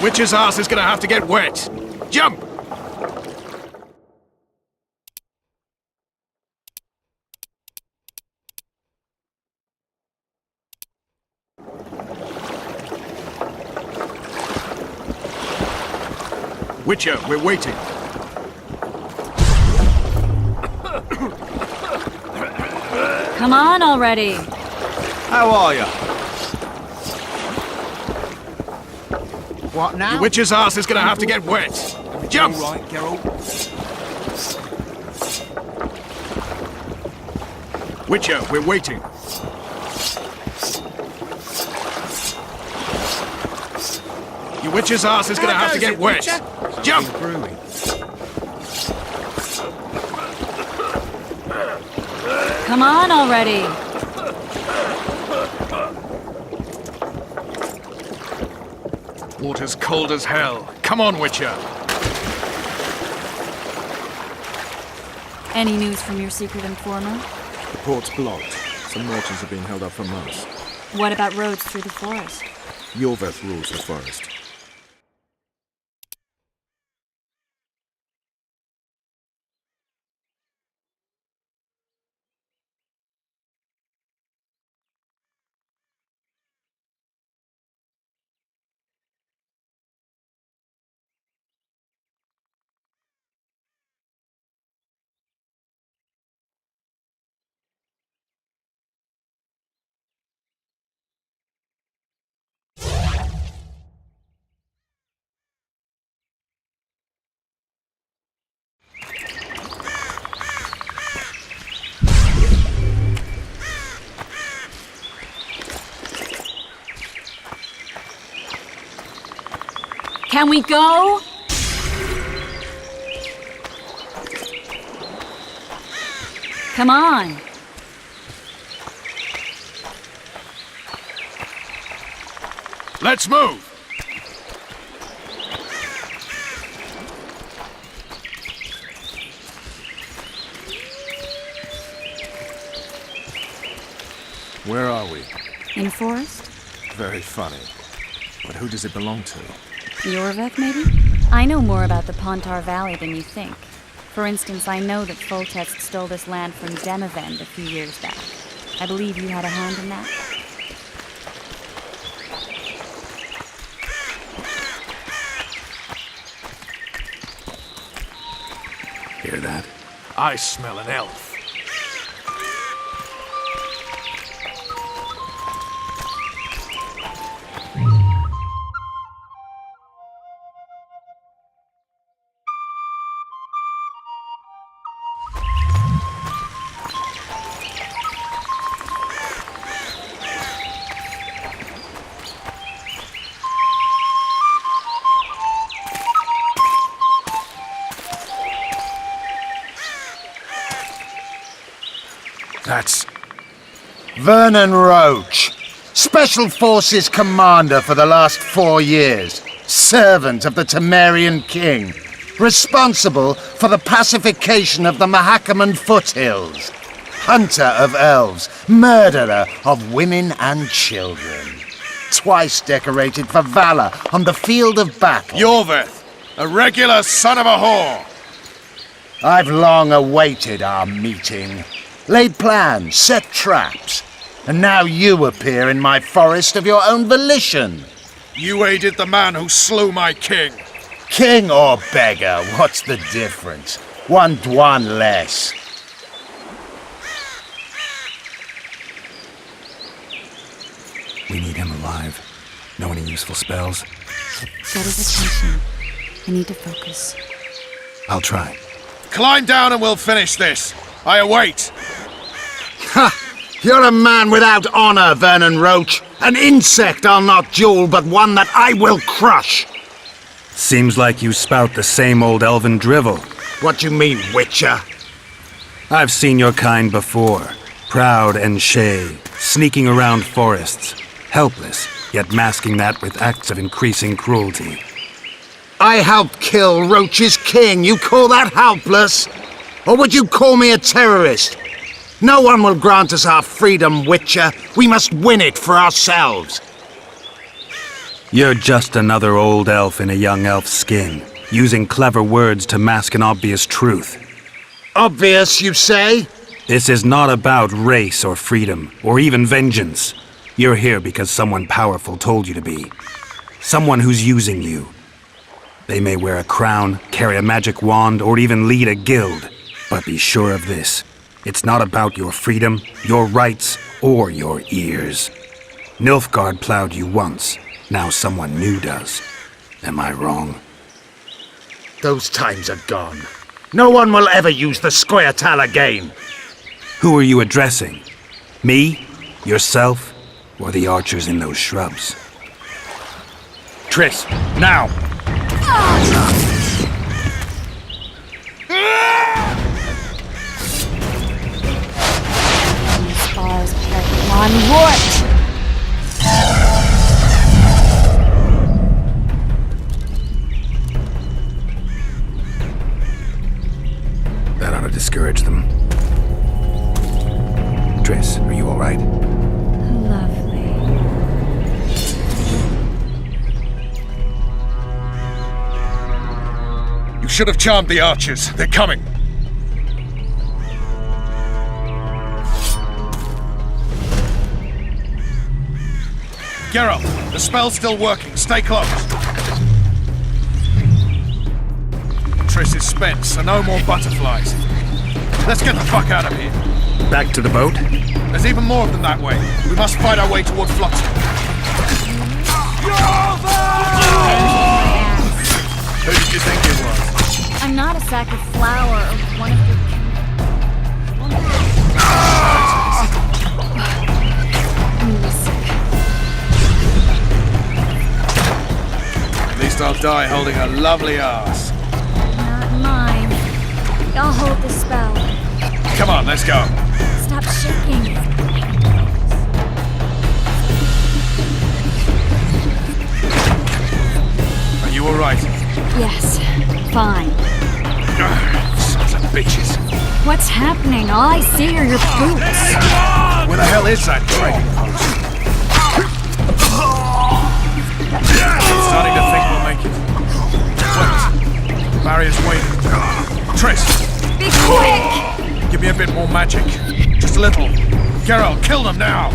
Witch's ass is gonna have to get wet. Jump! Witcher, we're waiting. Come on already. How are you? What now? The witch's ass is gonna have to get wet. Jump! All right, Geralt. Witcher, we're waiting. Your witch's ass is gonna have to get wet. Jump! Brewing. Come on already. Water's cold as hell. Come on, Witcher. Any news from your secret informer? The port's blocked. Some merchants are being held up for months. What about roads through the forest? Yorveth rules the forest. Can we go? Come on. Let's move! Where are we? In forest? Very funny. But who does it belong to? Yorveth, maybe? I know more about the Pontar Valley than you think. For instance, I know that Foltest stole this land from Demavend a few years back. I believe you had a hand in that. Hear that? I smell an elf. That's... Vernon Roach, Special Forces Commander for the last 4 years, servant of the Temerian King, responsible for the pacification of the Mahakaman foothills, hunter of elves, murderer of women and children, twice decorated for valor on the field of battle. Yorveth, a regular son of a whore. I've long awaited our meeting. Laid plans, set traps, and now you appear in my forest of your own volition. You aided the man who slew my king. King or beggar, what's the difference? One Dwan less. We need him alive. Know any useful spells? Get his attention. I need to focus. I'll try. Climb down and we'll finish this. I await. Ha! You're a man without honor, Vernon Roach. An insect I'll not duel, but one that I will crush. Seems like you spout the same old elven drivel. What you mean, Witcher? I've seen your kind before. Proud and shay, sneaking around forests. Helpless, yet masking that with acts of increasing cruelty. I helped kill Roach's king. You call that helpless? Or would you call me a terrorist? No one will grant us our freedom, Witcher. We must win it for ourselves. You're just another old elf in a young elf's skin, using clever words to mask an obvious truth. Obvious, you say? This is not about race or freedom, or even vengeance. You're here because someone powerful told you to be. Someone who's using you. They may wear a crown, carry a magic wand, or even lead a guild. But be sure of this. It's not about your freedom, your rights, or your ears. Nilfgaard plowed you once. Now someone new does. Am I wrong? Those times are gone. No one will ever use the Scoia'tael again. Who are you addressing? Me? Yourself? Or the archers in those shrubs? Triss, now! Spars Pokemon Roar! That ought to discourage them. Triss, are you all right? Lovely. You should have charmed the archers. They're coming. Geralt, the spell's still working. Stay close. Triss is spent, so no more butterflies. Let's get the fuck out of here. Back to the boat? There's even more of them that way. We must fight our way toward Flotsam. Who did you think it was? I'm not a sack of flour or one of your... I'm really sick. At least I'll die holding a lovely ass. Not mine. I'll hold the spell. Come on, let's go. Stop shaking. Are you alright? Yes, fine. Sons of bitches. What's happening? All I see are your boots. Where the hell is that trading post? Starting to think we'll make it. Wait. Barrier's waiting. Triss! Be quick! Give me a bit more magic. Just a little. Geralt, kill them now!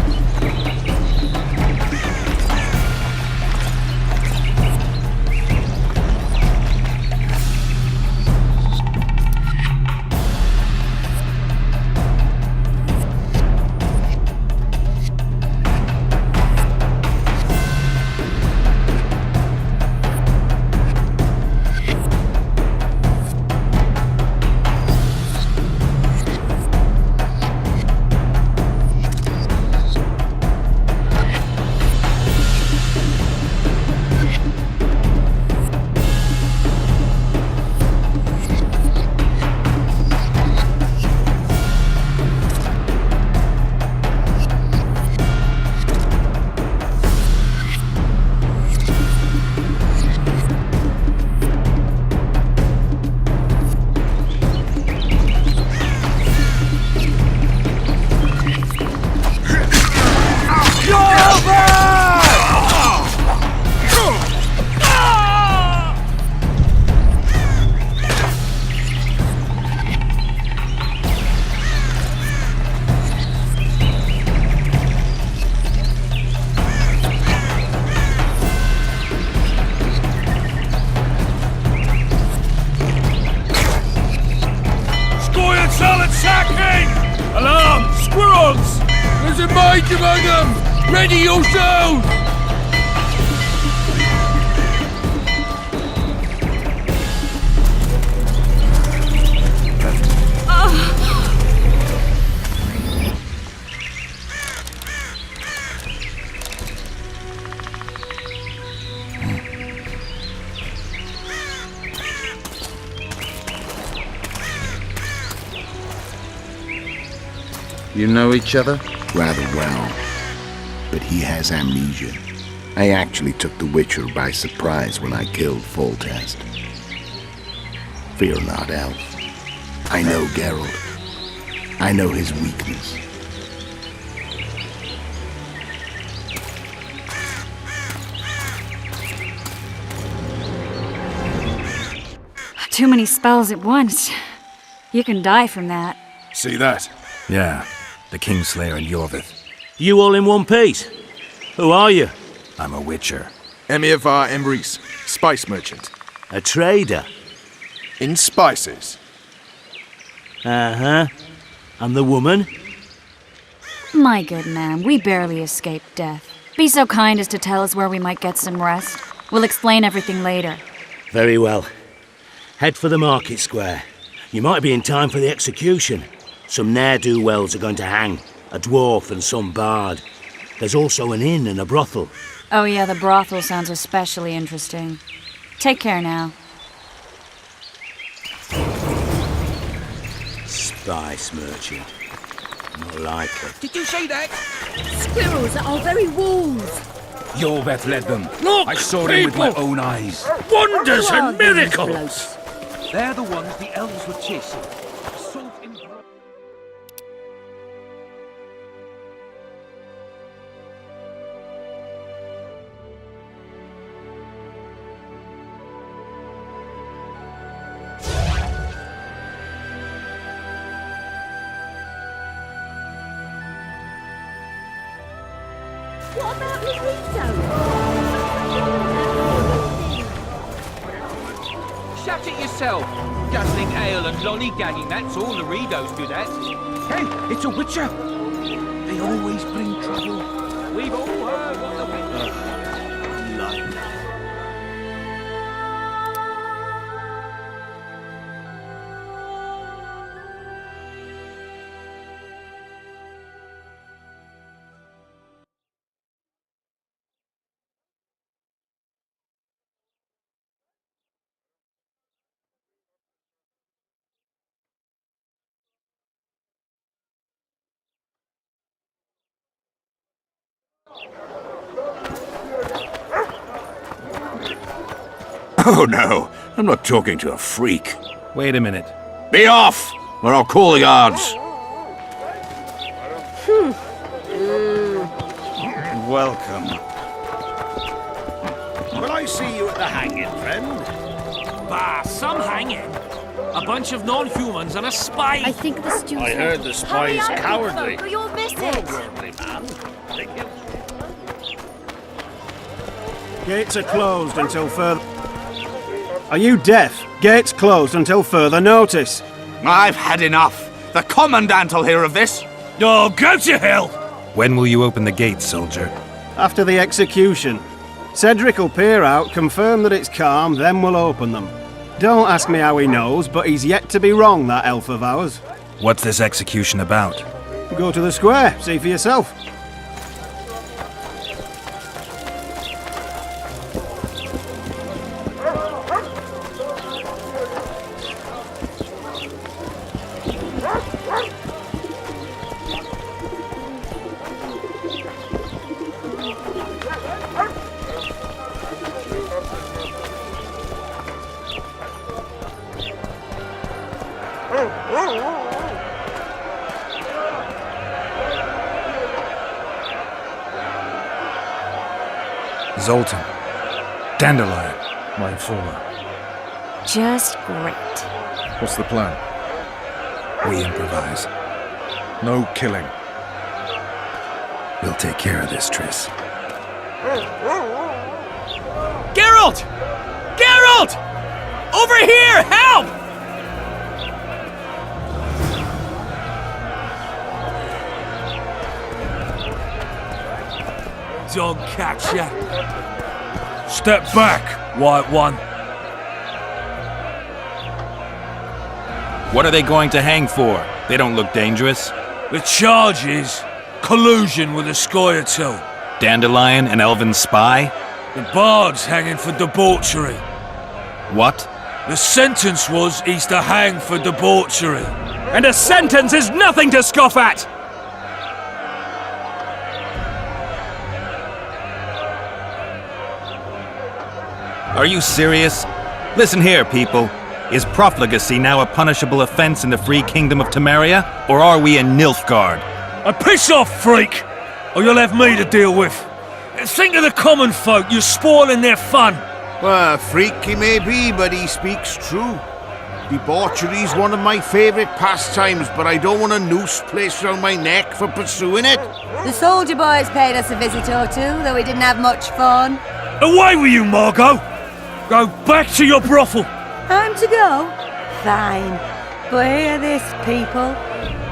among them! Ready yourselves! You know each other? Rather well, but he has amnesia. I actually took the Witcher by surprise when I killed Foltest. Fear not, Elf. I know Geralt. I know his weakness. too many spells at once. You can die from that. See that? Yeah, the Kingslayer and Yorvith. You all in one piece? Who are you? I'm a witcher. Emir var Emrys, spice merchant. A trader? In spices. Uh-huh. And the woman? My good man, we barely escaped death. Be so kind as to tell us where we might get some rest. We'll explain everything later. Very well. Head for the market square. You might be in time for the execution. Some ne'er-do-wells are going to hang. A dwarf and some bard. There's also an inn and a brothel. Oh yeah, the brothel sounds especially interesting. Take care now. Spice merchant. Not likely. Did you see that? Squirrels at our very walls. Yorveth led them. Look, I saw them with my people! own eyes. Wonders Who are and these miracles! blokes? They're the ones the elves were chasing. Salt in... What about Lorito? Shut it yourself! Guzzling ale and lollygagging, that's all Laredo's good at. Hey, it's a witcher! They always bring trouble. We've all heard what the witch... Oh no, I'm not talking to a freak. Wait a minute. Be off, or I'll call the guards. Welcome. Will I see you at the hanging, friend? Bah, some hanging. A bunch of non-humans and a spy. I think the stew's I heard the spy's cowardly. Or you'll miss it. Worldly man. Thank you. Gates are closed until further... Are you deaf? Gates closed until further notice. I've had enough. The Commandant will hear of this. Oh, go to hell! When will you open the gates, soldier? After the execution. Cedric will peer out, confirm that it's calm, then we'll open them. Don't ask me how he knows, but he's yet to be wrong, that elf of ours. What's this execution about? Go to the square, see for yourself. Zoltan. Dandelion. My informer. Just great. What's the plan? We improvise. No killing. We'll take care of this, Triss. Geralt! Geralt! Over here! Help! Don't catch ya. Step back, White One. What are they going to hang for? They don't look dangerous. The charge is collusion with a Scoia'tael. Dandelion, an elven spy? The bard's hanging for debauchery. What? The sentence was he's to hang for debauchery. And a sentence is nothing to scoff at! Are you serious? Listen here, people. Is profligacy now a punishable offense in the free kingdom of Temeria? Or are we in Nilfgaard? And piss off, freak! Or you'll have me to deal with. Think of the common folk, you're spoiling their fun. Well, a freak he may be, but he speaks true. Debauchery's one of my favourite pastimes, but I don't want a noose placed around my neck for pursuing it. The soldier boys paid us a visit or two, though we didn't have much fun. Away with you, Margot! Go back to your brothel! Time to go? Fine. But hear this, people.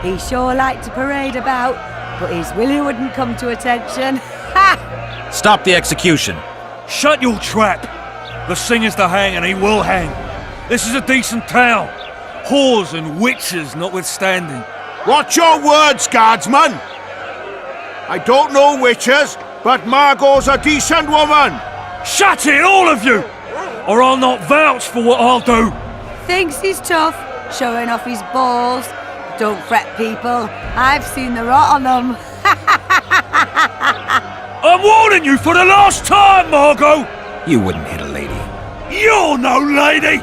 He sure liked to parade about, but his Willie wouldn't come to attention. Ha! Stop the execution. Shut your trap! The singer's to hang, and he will hang. This is a decent town. Whores and witches notwithstanding. Watch your words, guardsman! I don't know witches, but Margot's a decent woman! Shut it, all of you! Or I'll not vouch for what I'll do! Thinks he's tough, showing off his balls. Don't fret, people. I've seen the rot on them. I'm warning you for the last time, Margot! You wouldn't hit a lady. You're no lady!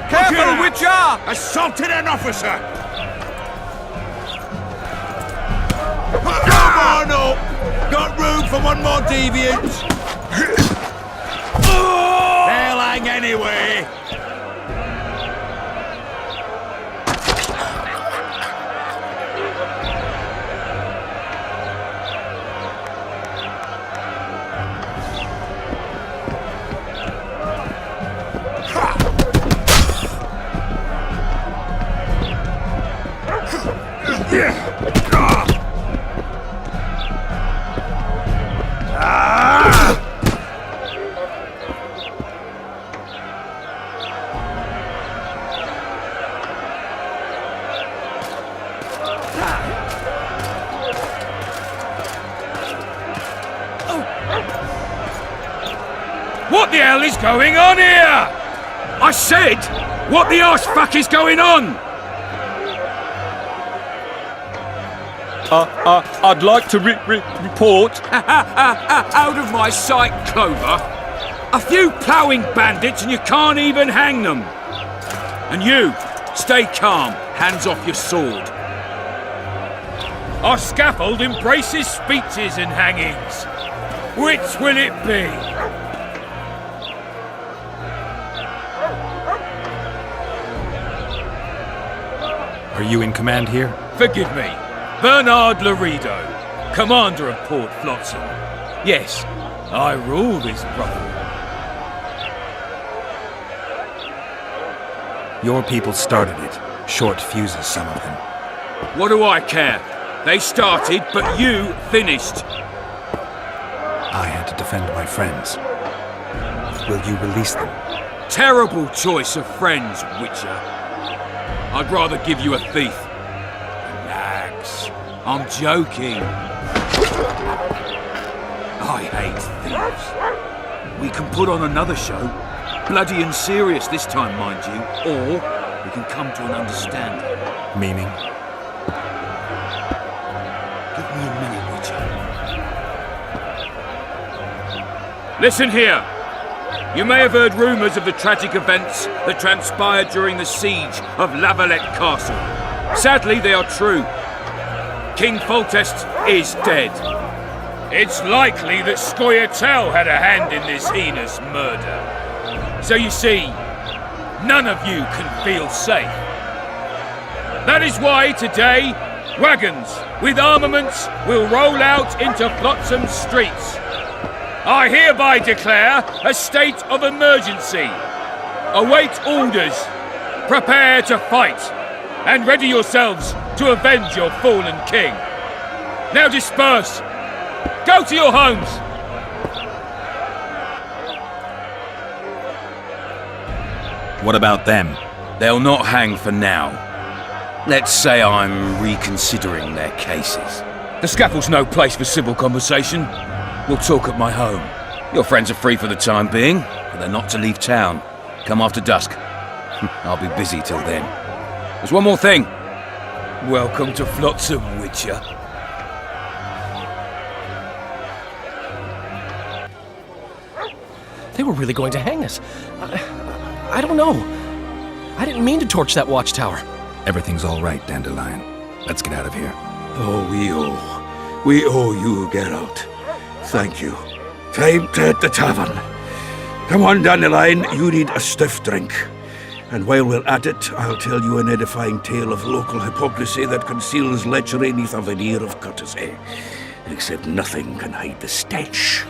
Careful, Witcher! Assaulted an officer! Come on up! Got room for one more deviant! They'll hang anyway! What the hell is going on here? I said, what the arse fuck is going on? I'd like to report. Out of my sight, Clover. A few ploughing bandits and you can't even hang them. And you, stay calm, hands off your sword. Our scaffold embraces speeches and hangings. Which will it be? Are you in command here? Forgive me. Bernard Laredo, commander of Port Flotsam. Yes, I rule this brothel. Your people started it. Short fuses, some of them. What do I care? They started, but you finished. I had to defend my friends. Will you release them? Terrible choice of friends, Witcher. I'd rather give you a thief. Relax. I'm joking. I hate thieves. We can put on another show. Bloody and serious this time, mind you. Or we can come to an understanding. Meaning? Give me a minute, Witcher. Listen here. You may have heard rumours of the tragic events that transpired during the siege of Lavalette Castle. Sadly, they are true. King Foltest is dead. It's likely that Scoia'tael had a hand in this heinous murder. So you see, none of you can feel safe. That is why today, wagons with armaments will roll out into Flotsam's streets. I hereby declare a state of emergency. Await orders. Prepare to fight. And ready yourselves to avenge your fallen king. Now disperse. Go to your homes. What about them? They'll not hang for now. Let's say I'm reconsidering their cases. The scaffold's no place for civil conversation. We'll talk at my home. Your friends are free for the time being, but they're not to leave town. Come after dusk. I'll be busy till then. There's one more thing. Welcome to Flotsam, Witcher. They were really going to hang us. I don't know. I didn't mean to torch that watchtower. Everything's all right, Dandelion. Let's get out of here. Oh, we owe you, Geralt. Thank you. Time to hit the tavern. Come on, Dandelion, you need a stiff drink. And while we're at it, I'll tell you an edifying tale of local hypocrisy that conceals lechery neath a veneer of courtesy. Except nothing can hide the stench.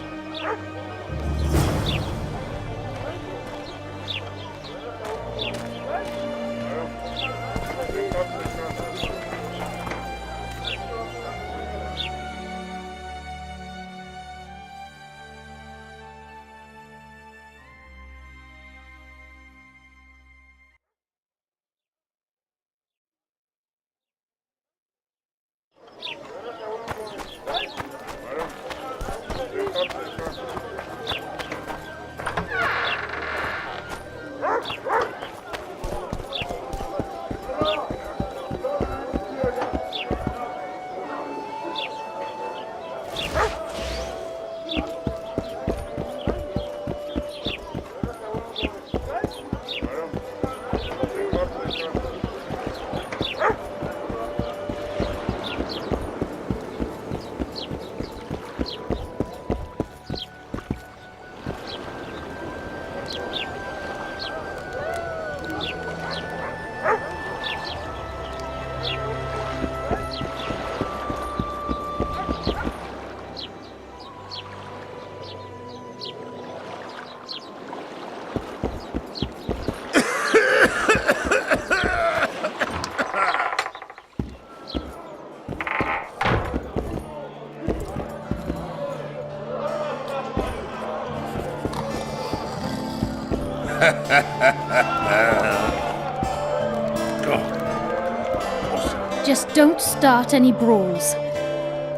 Just don't start any brawls.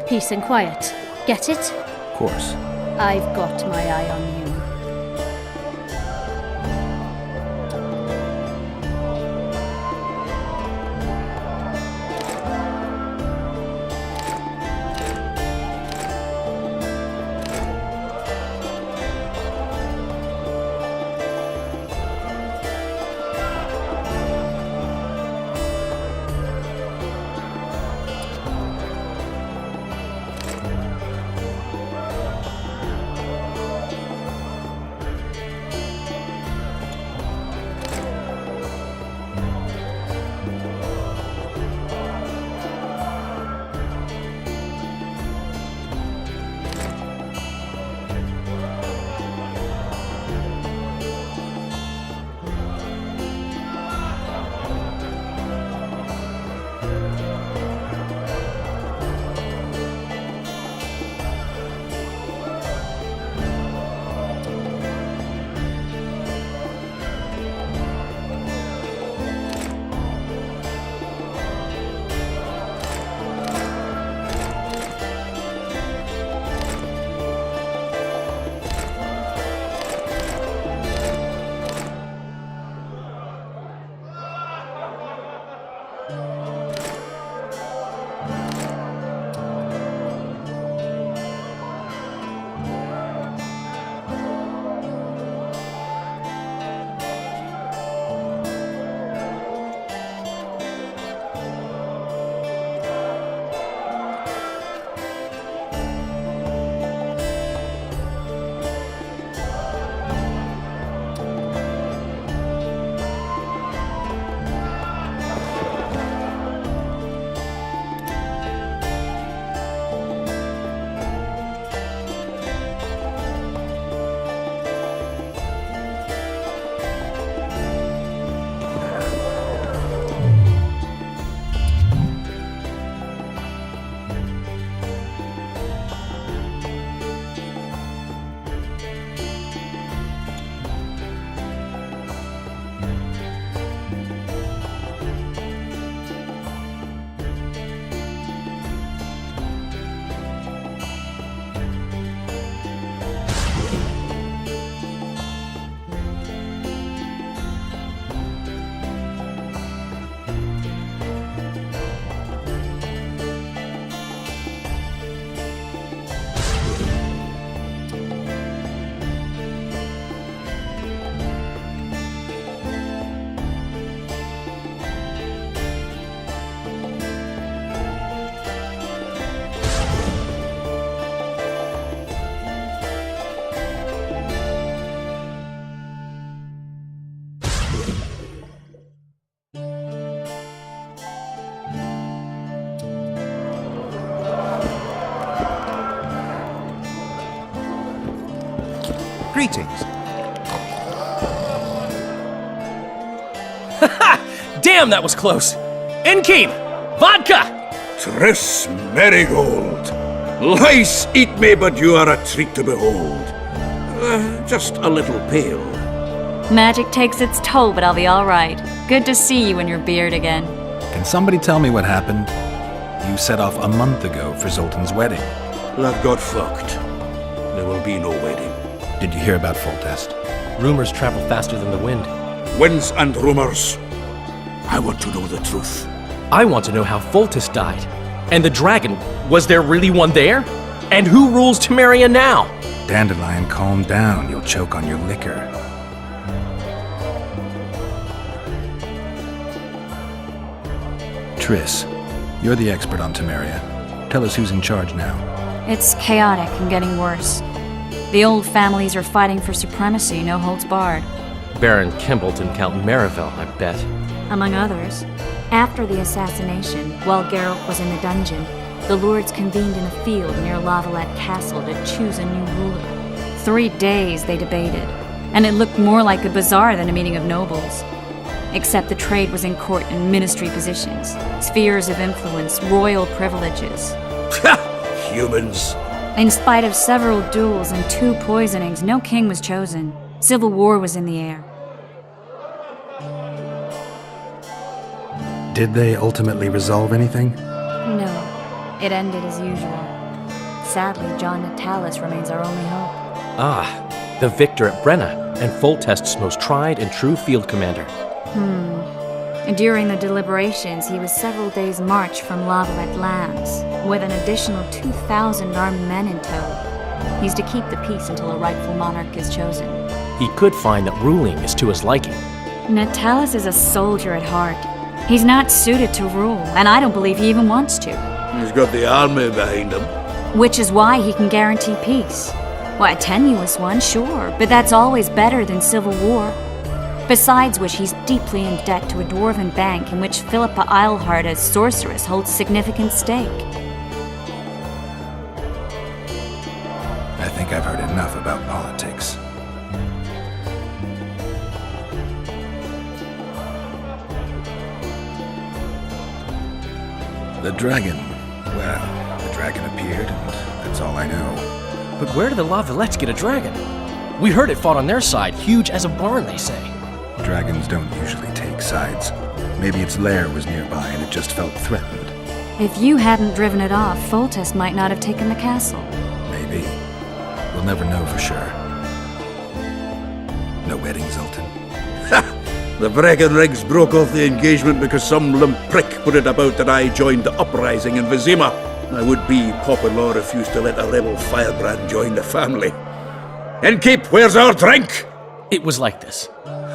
Peace and quiet. Get it? Of course. I've got my eye on you. Greetings. Damn, that was close! Innkeep! Vodka! Triss Marigold. Lice eat me, but you are a treat to behold. Just a little pale. Magic takes its toll, but I'll be all right. Good to see you and your beard again. Can somebody tell me what happened? You set off a month ago for Zoltan's wedding. That got fucked. There will be no wedding. Did you hear about Foltest? Rumors travel faster than the wind. Winds and rumors. I want to know the truth. I want to know how Foltest died. And the dragon, was there really one there? And who rules Temeria now? Dandelion, calm down. You'll choke on your liquor. Triss, you're the expert on Temeria. Tell us who's in charge now. It's chaotic and getting worse. The old families are fighting for supremacy, no holds barred. Baron Kimbolt and Count Marivelle, I bet. Among others. After the assassination, while Geralt was in the dungeon, the lords convened in a field near Lavalette Castle to choose a new ruler. 3 days they debated, and it looked more like a bazaar than a meeting of nobles. Except the trade was in court and ministry positions, spheres of influence, royal privileges. Humans. In spite of several duels and 2 poisonings, no king was chosen. Civil war was in the air. Did they ultimately resolve anything? No, it ended as usual. Sadly, John Natalis remains our only hope. Ah, the victor at Brenna, and Foltest's most tried and true field commander. During the deliberations, he was several days' march from Lavalette lands, with an additional 2,000 armed men in tow. He's to keep the peace until a rightful monarch is chosen. He could find that ruling is to his liking. Natalis is a soldier at heart. He's not suited to rule, and I don't believe he even wants to. He's got the army behind him. Which is why he can guarantee peace. Why, a tenuous one, sure, but that's always better than civil war. Besides which, he's deeply in debt to a dwarven bank in which Philippa Eilhart as sorceress holds significant stake. I think I've heard enough about politics. The dragon. Well, the dragon appeared, and that's all I know. But where did the Lavalettes get a dragon? We heard it fought on their side, huge as a barn, they say. Dragons don't usually take sides. Maybe its lair was nearby and it just felt threatened. If you hadn't driven it off, Foltest might not have taken the castle. Maybe. We'll never know for sure. No wedding, Zoltan. The Breckenrigs broke off the engagement because some limp prick put it about that I joined the uprising in Vizima. I would be Poplar refused to let a rebel firebrand join the family. Innkeep, where's our drink? It was like this.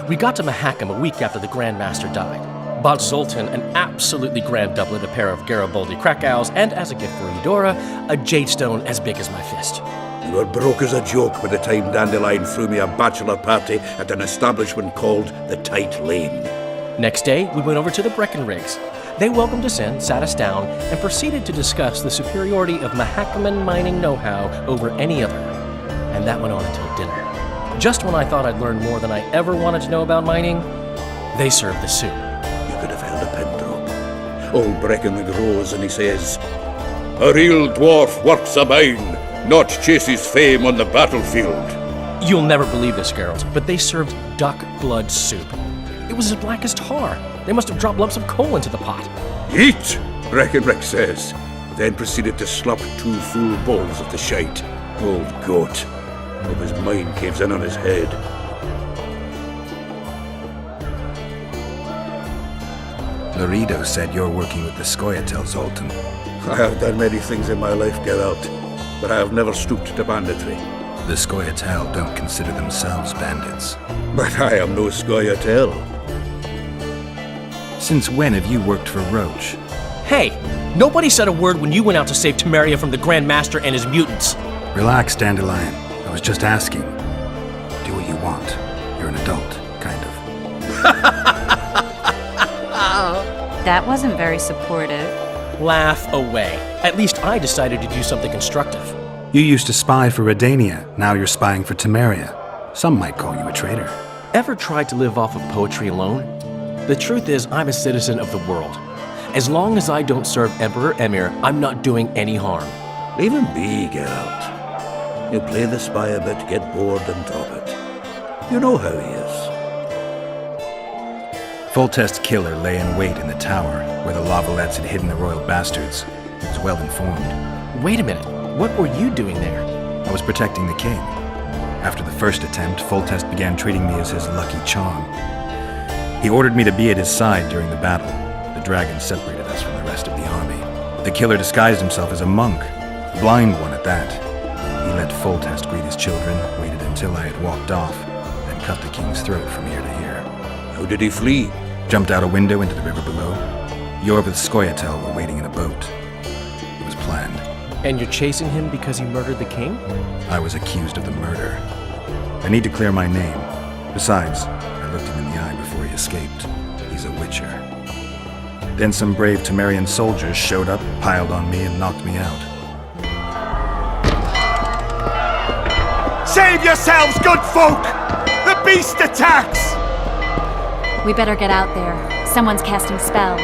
We got to Mahakam a week after the Grand Master died. Bought Zoltan an absolutely grand doublet, a pair of Garibaldi Krakau's, and as a gift for Eudora, a jadestone as big as my fist. You were broke as a joke by the time Dandelion threw me a bachelor party at an establishment called the Tight Lane. Next day, we went over to the Breckenrigs. They welcomed us in, sat us down, and proceeded to discuss the superiority of Mahakaman mining know-how over any other. And that went on until dinner. Just when I thought I'd learned more than I ever wanted to know about mining, they served the soup. You could have held a pin drop. Old Breckenrig rose and he says, "A real dwarf works a mine, not chases fame on the battlefield." You'll never believe this, Geralt, but they served duck blood soup. It was as black as tar. They must have dropped lumps of coal into the pot. "Eat," Breckenrig says, then proceeded to slop 2 full bowls of the shite. Old goat. Hope his mind caves in on his head. Laredo said you're working with the Scoia'tael, Zoltan. I have done many things in my life, Geralt, but I have never stooped to banditry. The Scoia'tael don't consider themselves bandits. But I am no Scoia'tael. Since when have you worked for Roach? Hey, nobody said a word when you went out to save Temeria from the Grand Master and his mutants. Relax, Dandelion. I was just asking. Do what you want. You're an adult, kind of. That wasn't very supportive. Laugh away. At least I decided to do something constructive. You used to spy for Redania. Now you're spying for Temeria. Some might call you a traitor. Ever tried to live off of poetry alone? The truth is, I'm a citizen of the world. As long as I don't serve Emperor Emir, I'm not doing any harm. Leave him be, Geralt. You play the spy a bit, get bored and drop it. You know how he is. Foltest's killer lay in wait in the tower, where the Lavalettes had hidden the royal bastards. He was well informed. Wait a minute. What were you doing there? I was protecting the king. After the first attempt, Foltest began treating me as his lucky charm. He ordered me to be at his side during the battle. The dragon separated us from the rest of the army. The killer disguised himself as a monk, a blind one at that. He let Foltest greet his children, waited until I had walked off, then cut the king's throat from ear to ear. How did he flee? Jumped out a window into the river below. Yorvith Scoia'tael were waiting in a boat. It was planned. And you're chasing him because he murdered the king? I was accused of the murder. I need to clear my name. Besides, I looked him in the eye before he escaped. He's a witcher. Then some brave Temerian soldiers showed up, piled on me, and knocked me out. Save yourselves, good folk! The beast attacks! We better get out there. Someone's casting spells.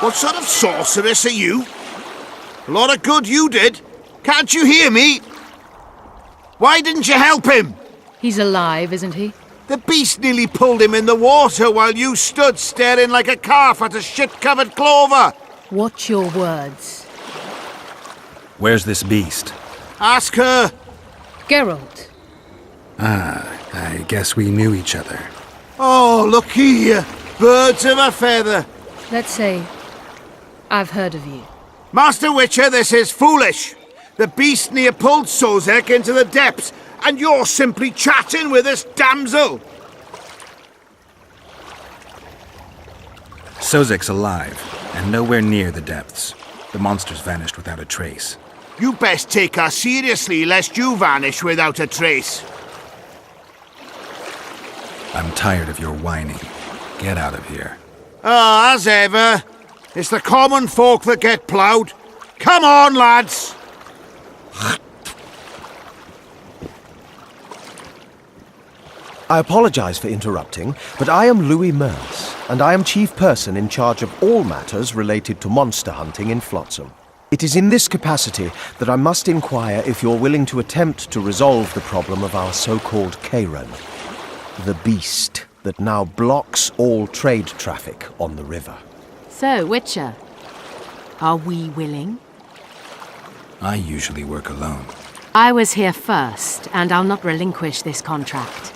What sort of sorceress are you? A lot of good you did. Can't you hear me? Why didn't you help him? He's alive, isn't he? The beast nearly pulled him in the water while you stood staring like a calf at a shit-covered clover. Watch your words. Where's this beast? Ask her. Geralt. Ah, I guess we knew each other. Oh, look here. Birds of a feather. Let's say I've heard of you. Master Witcher, this is foolish. The beast near pulled Sozek into the depths, and you're simply chatting with this damsel. Sozek's alive, and nowhere near the depths. The monsters vanished without a trace. You best take her seriously, lest you vanish without a trace. I'm tired of your whining. Get out of here. Ah, as ever. It's the common folk that get ploughed. Come on, lads! I apologize for interrupting, but I am Louis Merce, and I am chief person in charge of all matters related to monster hunting in Flotsam. It is in this capacity that I must inquire if you're willing to attempt to resolve the problem of our so-called Kayran, the beast that now blocks all trade traffic on the river. So, Witcher, are we willing? I usually work alone. I was here first, and I'll not relinquish this contract.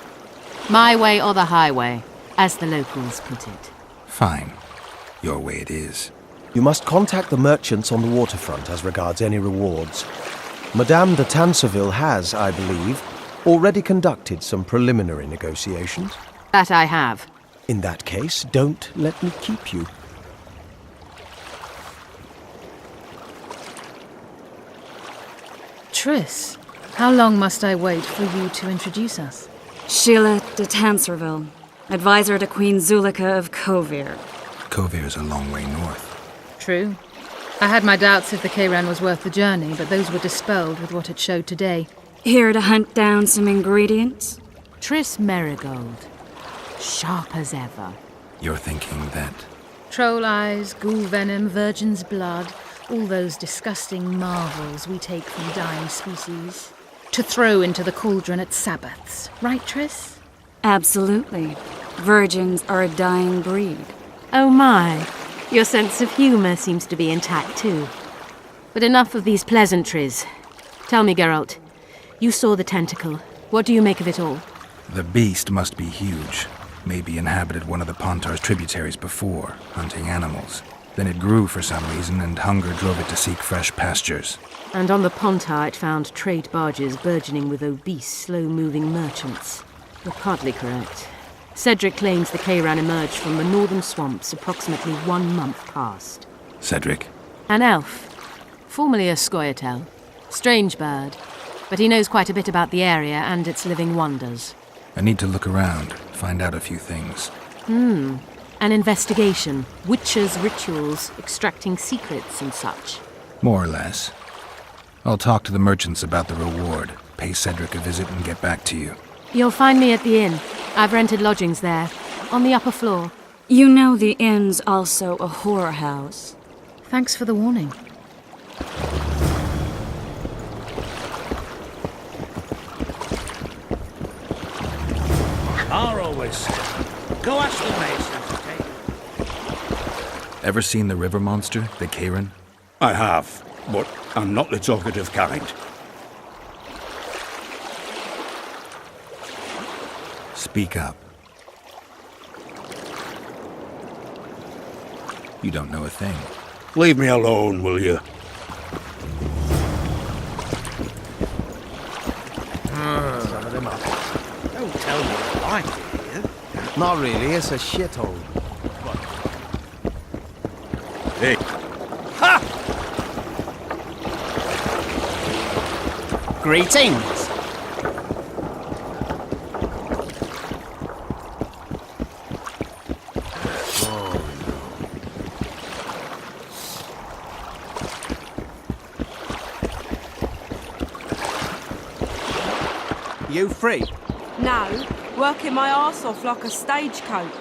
My way or the highway, as the locals put it. Fine. Your way it is. You must contact the merchants on the waterfront as regards any rewards. Madame de Tanseville has, I believe, already conducted some preliminary negotiations. That I have. In that case, don't let me keep you. Triss, how long must I wait for you to introduce us? Sheila de Tanserville, advisor to Queen Zulika of Kovir. Kovir's a long way north. True. I had my doubts if the Kayran was worth the journey, but those were dispelled with what it showed today. Here to hunt down some ingredients? Triss Merigold. Sharp as ever. You're thinking that... Troll eyes, ghoul venom, virgin's blood, all those disgusting marvels we take from dying species, to throw into the cauldron at Sabbaths. Right, Triss? Absolutely. Virgins are a dying breed. Oh my. Your sense of humour seems to be intact too. But enough of these pleasantries. Tell me, Geralt, you saw the tentacle. What do you make of it all? The beast must be huge. Maybe inhabited one of the Pontar's tributaries before, hunting animals. Then it grew for some reason, and hunger drove it to seek fresh pastures. And on the Pontar it found trade barges burgeoning with obese, slow-moving merchants. You're partly correct. Cedric claims the Kayran emerged from the northern swamps approximately 1 month past. Cedric? An elf, formerly a Scoia'tael. Strange bird, but he knows quite a bit about the area and its living wonders. I need to look around, find out a few things. An investigation, witches' rituals, extracting secrets and such. More or less. I'll talk to the merchants about the reward, pay Cedric a visit, and get back to you. You'll find me at the inn. I've rented lodgings there, on the upper floor. You know the inn's also a whorehouse. Thanks for the warning. Are always. Go ask the masons to take. Ever seen the river monster, the Kayran? I have, but I'm not the talkative kind. Speak up. You don't know a thing. Leave me alone, will you? Don't tell me you like it here. Not really, it's a shithole. Hey. Ha! Greetings. You free? No, working my arse off like a stagecoach.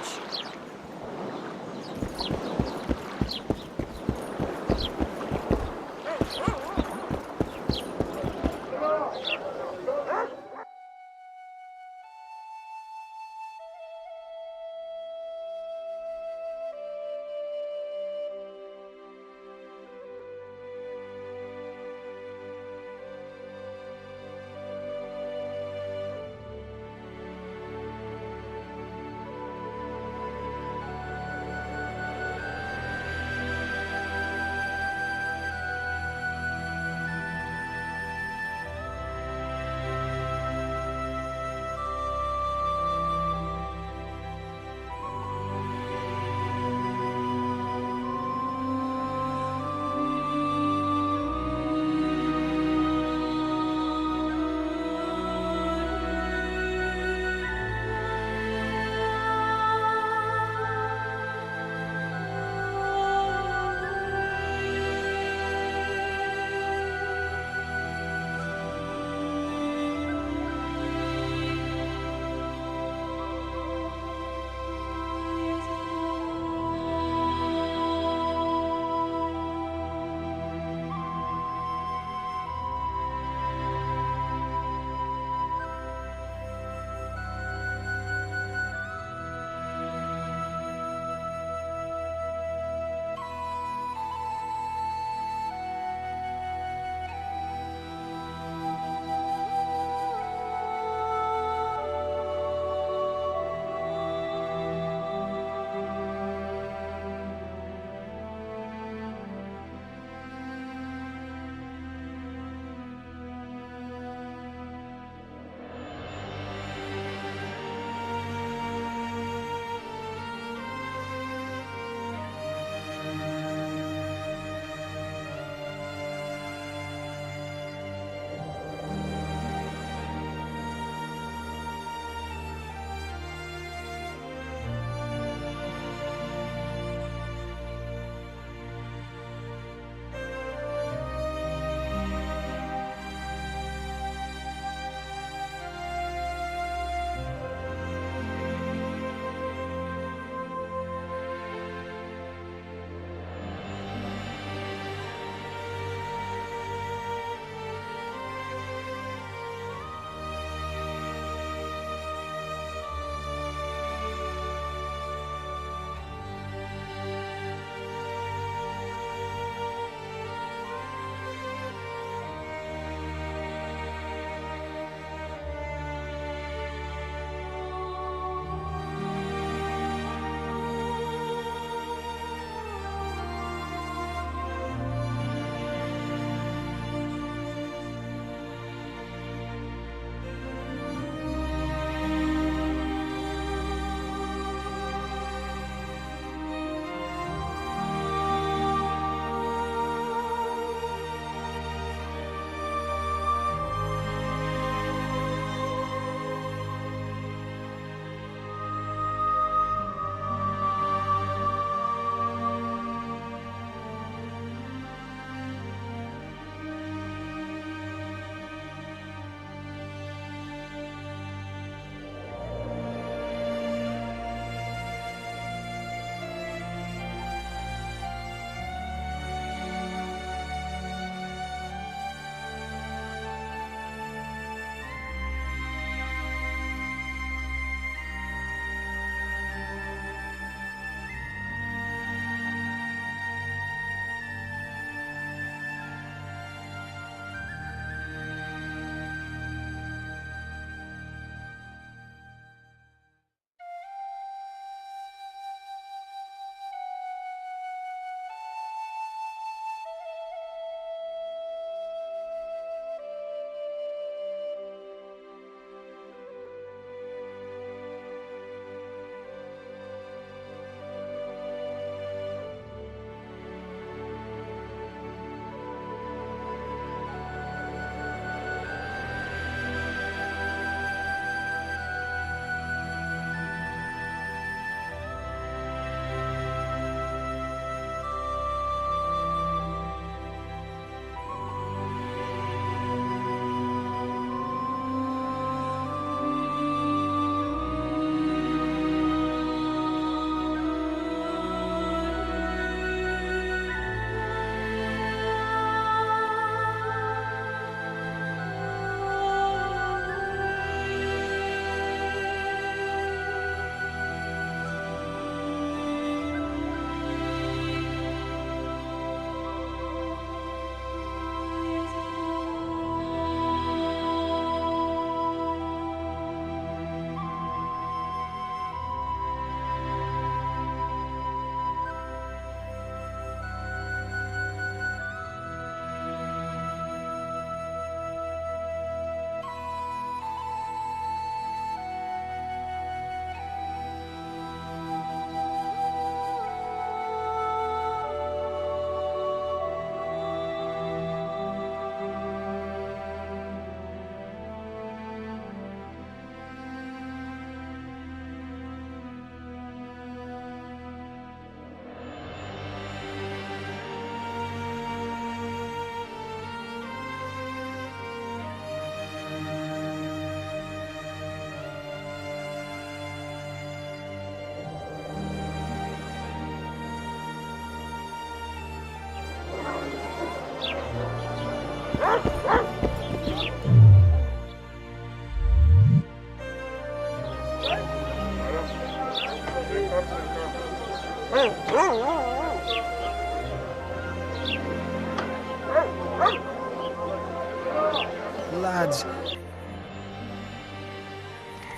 Lads.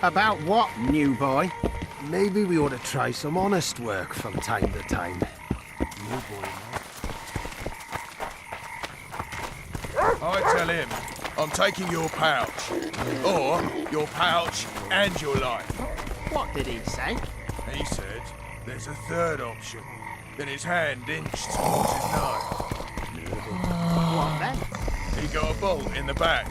About what, new boy? Maybe we ought to try some honest work from time to time. New boy. I tell him, I'm taking your pouch. Or your pouch and your life. What did he say? He said there's a third option. Then his hand inched towards his knife. What then? He got a bolt in the back.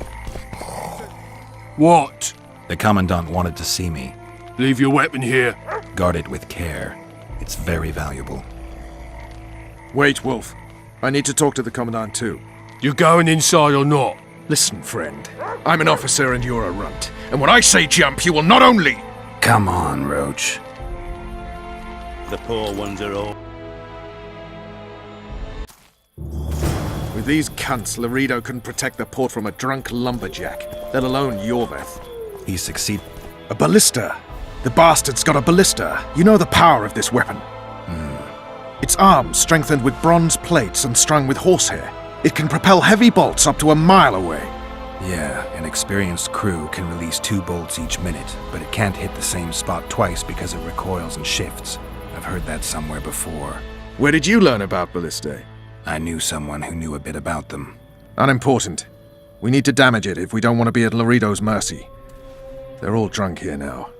What? The Commandant wanted to see me. Leave your weapon here. Guard it with care. It's very valuable. Wait, Wolf. I need to talk to the Commandant too. You going inside or not? Listen, friend. I'm an officer and you're a runt. And when I say jump, you will not only... Come on, Roach. The poor ones are all... With these cunts, Laredo couldn't protect the port from a drunk lumberjack, let alone Yorveth. He succeeded. A ballista! The bastard's got a ballista. You know the power of this weapon. Its arms strengthened with bronze plates and strung with horsehair. It can propel heavy bolts up to a mile away. Yeah, an experienced crew can release 2 bolts each minute, but it can't hit the same spot twice because it recoils and shifts. I've heard that somewhere before. Where did you learn about ballistae? I knew someone who knew a bit about them. Unimportant. We need to damage it if we don't want to be at Laredo's mercy. They're all drunk here now.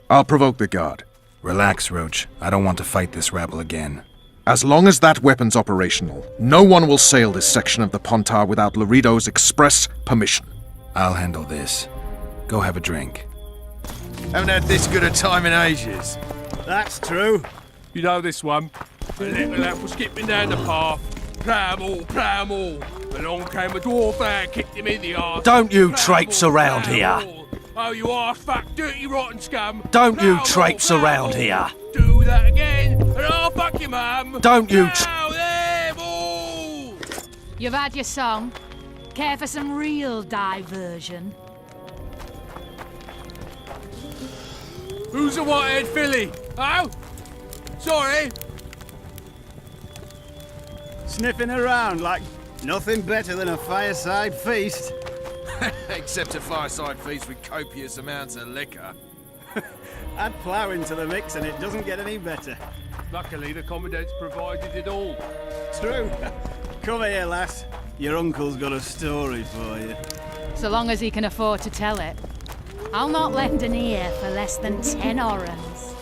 I'll provoke the guard. Relax, Roach. I don't want to fight this rabble again. As long as that weapon's operational, no one will sail this section of the Pontar without Laredo's express permission. I'll handle this. Go have a drink. Haven't had this good a time in ages. That's true. You know this one. A little lad was skipping down the path. Plough 'em all. Along came a dwarf there, kicked him in the arse. Don't you Plough 'em traipse all, around plough 'em here. all. Oh, you arse-fuck, dirty, rotten scum. Don't you Plough 'em traipse all, plough 'em around all. here. Do that again, and I'll fuck your mum. Don't you Plough them all. You've had your song. Care for some real diversion? Who's the white-haired filly? Oh? Sorry. Sniffing around like nothing better than a fireside feast. Except a fireside feast with copious amounts of liquor. Add plough into the mix and it doesn't get any better. Luckily, the Commandant's provided it all. True. Come here, lass. Your uncle's got a story for you. So long as he can afford to tell it. I'll not lend an ear for less than 10 orens.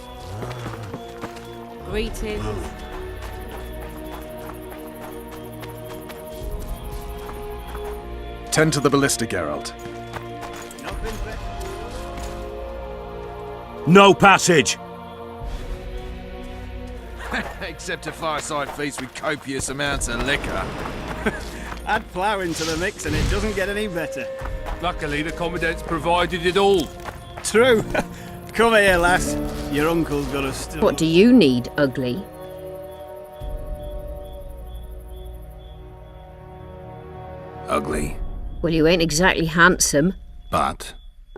Greetings. Tend to the ballista, Geralt. No passage! Except a fireside feast with copious amounts of liquor. Add plough into the mix and it doesn't get any better. Luckily, the Commandant's provided it all. True. Come here, lass. Your uncle's got a story. What do you need, ugly? Ugly. Well, you ain't exactly handsome. But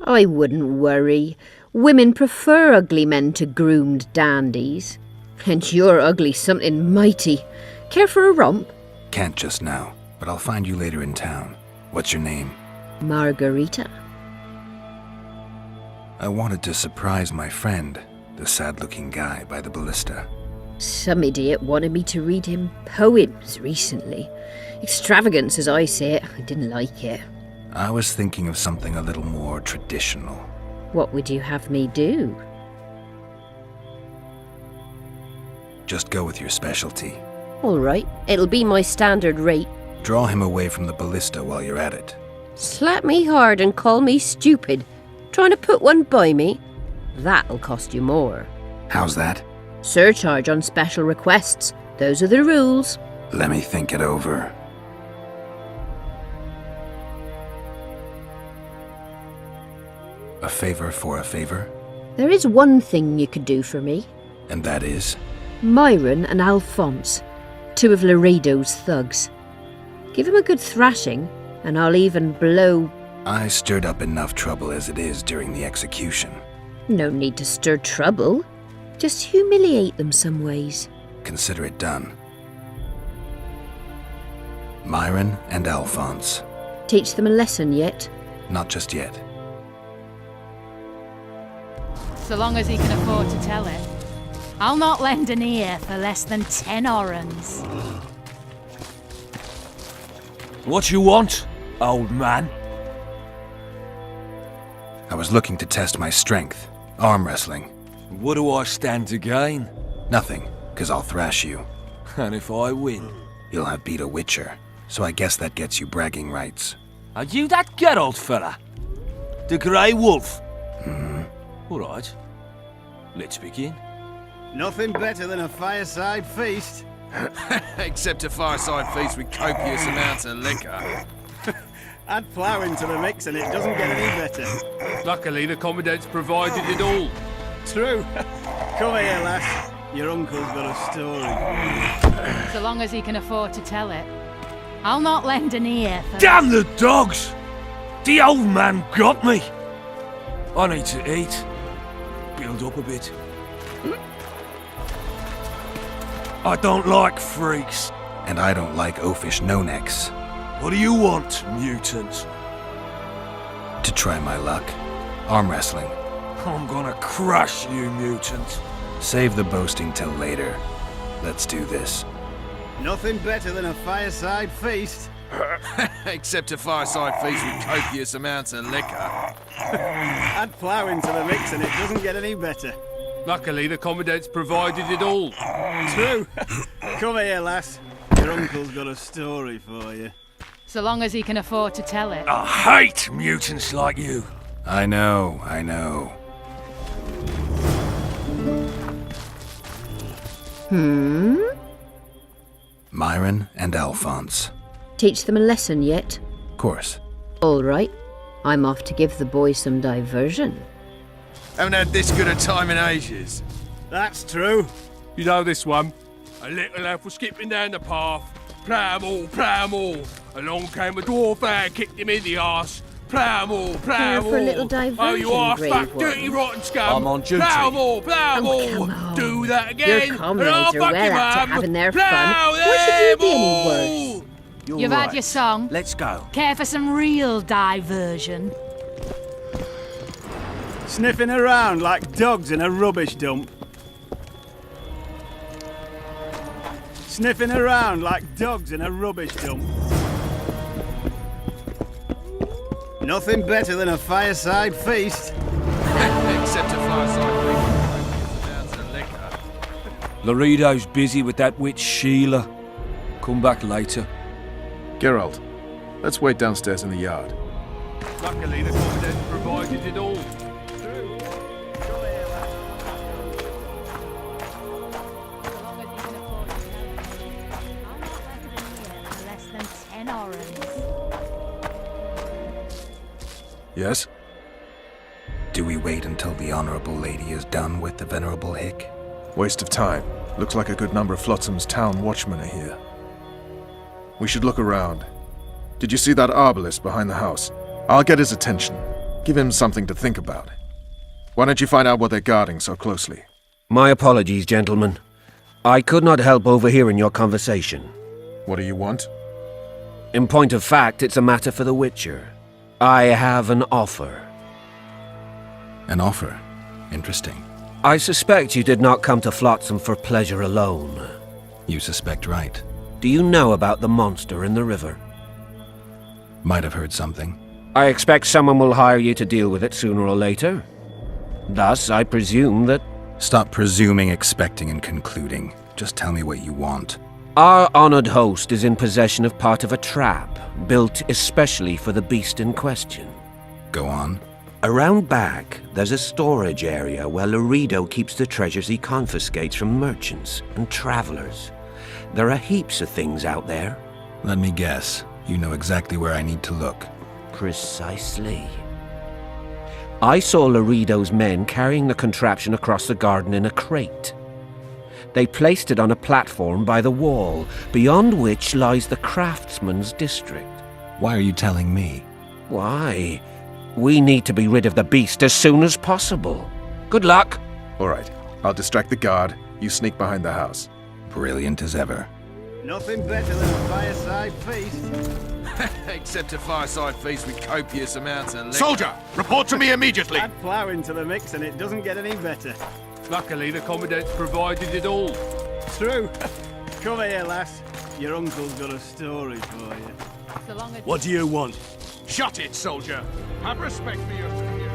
I wouldn't worry. Women prefer ugly men to groomed dandies. And you're ugly something mighty. Care for a romp? can't just now, but I'll find you later in town. What's your name? Margarita. I wanted to surprise my friend, the sad-looking guy by the ballista. Some idiot wanted me to read him poems recently. Extravagance, as I say it. I didn't like it. I was thinking of something a little more traditional. What would you have me do? Just go with your specialty. All right, it'll be my standard rate. Draw him away from the ballista while you're at it. Slap me hard and call me stupid. Trying to put one by me? That'll cost you more. How's that? Surcharge on special requests. Those are the rules. Let me think it over. A favor for a favor? There is one thing you could do for me. And that is? Myron and Alphonse, two of Laredo's thugs. Give them a good thrashing, And I'll even blow... I stirred up enough trouble as it is during the execution. No need to stir trouble. Just humiliate them some ways. Consider it done. Myron and Alphonse. Teach them a lesson yet? Not just yet. So long as he can afford to tell it. I'll not lend an ear for less than 10 orens. What you want, old man? I was looking to test my strength. Arm wrestling. What do I stand to gain? Nothing, because I'll thrash you. And if I win? You'll have beat a Witcher, so I guess that gets you bragging rights. Are you that Geralt fella? The Grey Wolf? Mm-hmm. All right. Let's begin. Nothing better than a fireside feast. Except a fireside feast with copious amounts of liquor. Add plough into the mix and it doesn't get any better. Luckily, the Commandant's provided it all. True. Come here, lass. Your uncle's got a story. So long as he can afford to tell it. I'll not lend an ear for... Damn the dogs! The old man got me! I need to eat. Build up a bit. I don't like freaks. And I don't like oafish no-necks. What do you want, mutant? To try my luck. Arm wrestling. I'm gonna crush you, mutant. Save the boasting till later. Let's do this. Nothing better than a fireside feast. Except a fireside feast with copious amounts of liquor. Add plough into the mix and it doesn't get any better. Luckily, the Commandant's provided it all. True. Come here, lass. Your uncle's got a story for you. So long as he can afford to tell it. I hate mutants like you. I know, I know. Myron and Alphonse. Teach them a lesson yet? Course. All right. I'm off to give the boys some diversion. Haven't had this good a time in ages. That's true. You know this one. A little elf was skipping down the path. Plough 'em all, plough 'em all. Along came a dwarf and kicked him in the arse. Plough 'em all, plough 'em all. for a little diversion, Oh, you arse brave back, one. dirty rotten scum. I'm on duty. Plough 'em all, plough 'em all. come on. Do that again. Your comrades and I'll are fuck well you, up to mum. having their Plough fun. Why should you be any them worse? You've had your song. Let's go. Care for some real diversion? Sniffing around like dogs in a rubbish dump. Sniffing around like dogs in a rubbish dump. Nothing better than a fireside feast. Except a fireside feast with copious amounts of liquor. Laredo's busy with that witch Sheila. Come back later. Geralt, let's wait downstairs in the yard. Luckily, the Commandant's provided it all. Less than 10 orens. Yes? Do we wait until the Honorable Lady is done with the Venerable Hick? Waste of time. Looks like a good number of Flotsam's town watchmen are here. We should look around. Did you see that arbalist behind the house? I'll get his attention. Give him something to think about. Why don't you find out what they're guarding so closely? My apologies, gentlemen. I could not help overhearing your conversation. What do you want? In point of fact, it's a matter for the Witcher. I have an offer. An offer? Interesting. I suspect you did not come to Flotsam for pleasure alone. You suspect right. Do you know about the monster in the river? Might have heard something. I expect someone will hire you to deal with it sooner or later. Thus, I presume that... Stop presuming, expecting, and concluding. Just tell me what you want. Our honored host is in possession of part of a trap, built especially for the beast in question. Go on. Around back, there's a storage area where Laredo keeps the treasures he confiscates from merchants and travelers. There are heaps of things out there. Let me guess. You know exactly where I need to look. Precisely. I saw Laredo's men carrying the contraption across the garden in a crate. They placed it on a platform by the wall, beyond which lies the craftsman's district. Why are you telling me? Why? We need to be rid of the beast as soon as possible. Good luck. All right. I'll distract the guard. You sneak behind the house. Brilliant as ever. Nothing better than a fireside feast. Except a fireside feast with copious amounts of liquor. Soldier, report to me immediately. Add plough into the mix and it doesn't get any better. Luckily, the Commandant's provided it all. True. Come here, lass. Your uncle's got a story for you. So long as What do you want? Shut it, soldier. Have respect for your superior.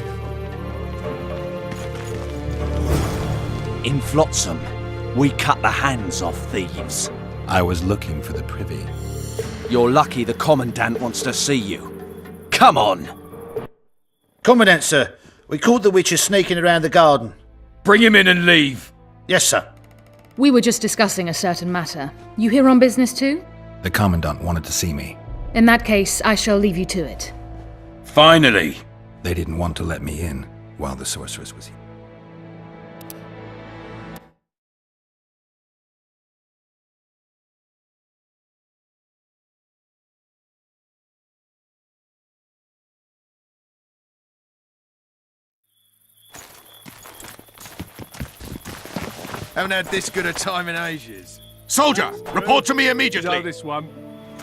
In Flotsam, we cut the hands off thieves. I was looking for the privy. You're lucky the Commandant wants to see you. Come on! Commandant, sir. We caught the witcher sneaking around the garden. Bring him in and leave. Yes, sir. we were just discussing a certain matter. You here on business too? The Commandant wanted to see me. In that case, I shall leave you to it. Finally! They didn't want to let me in while the sorceress was here. Haven't had this good a time in ages. Soldier, report to me immediately. You know this one.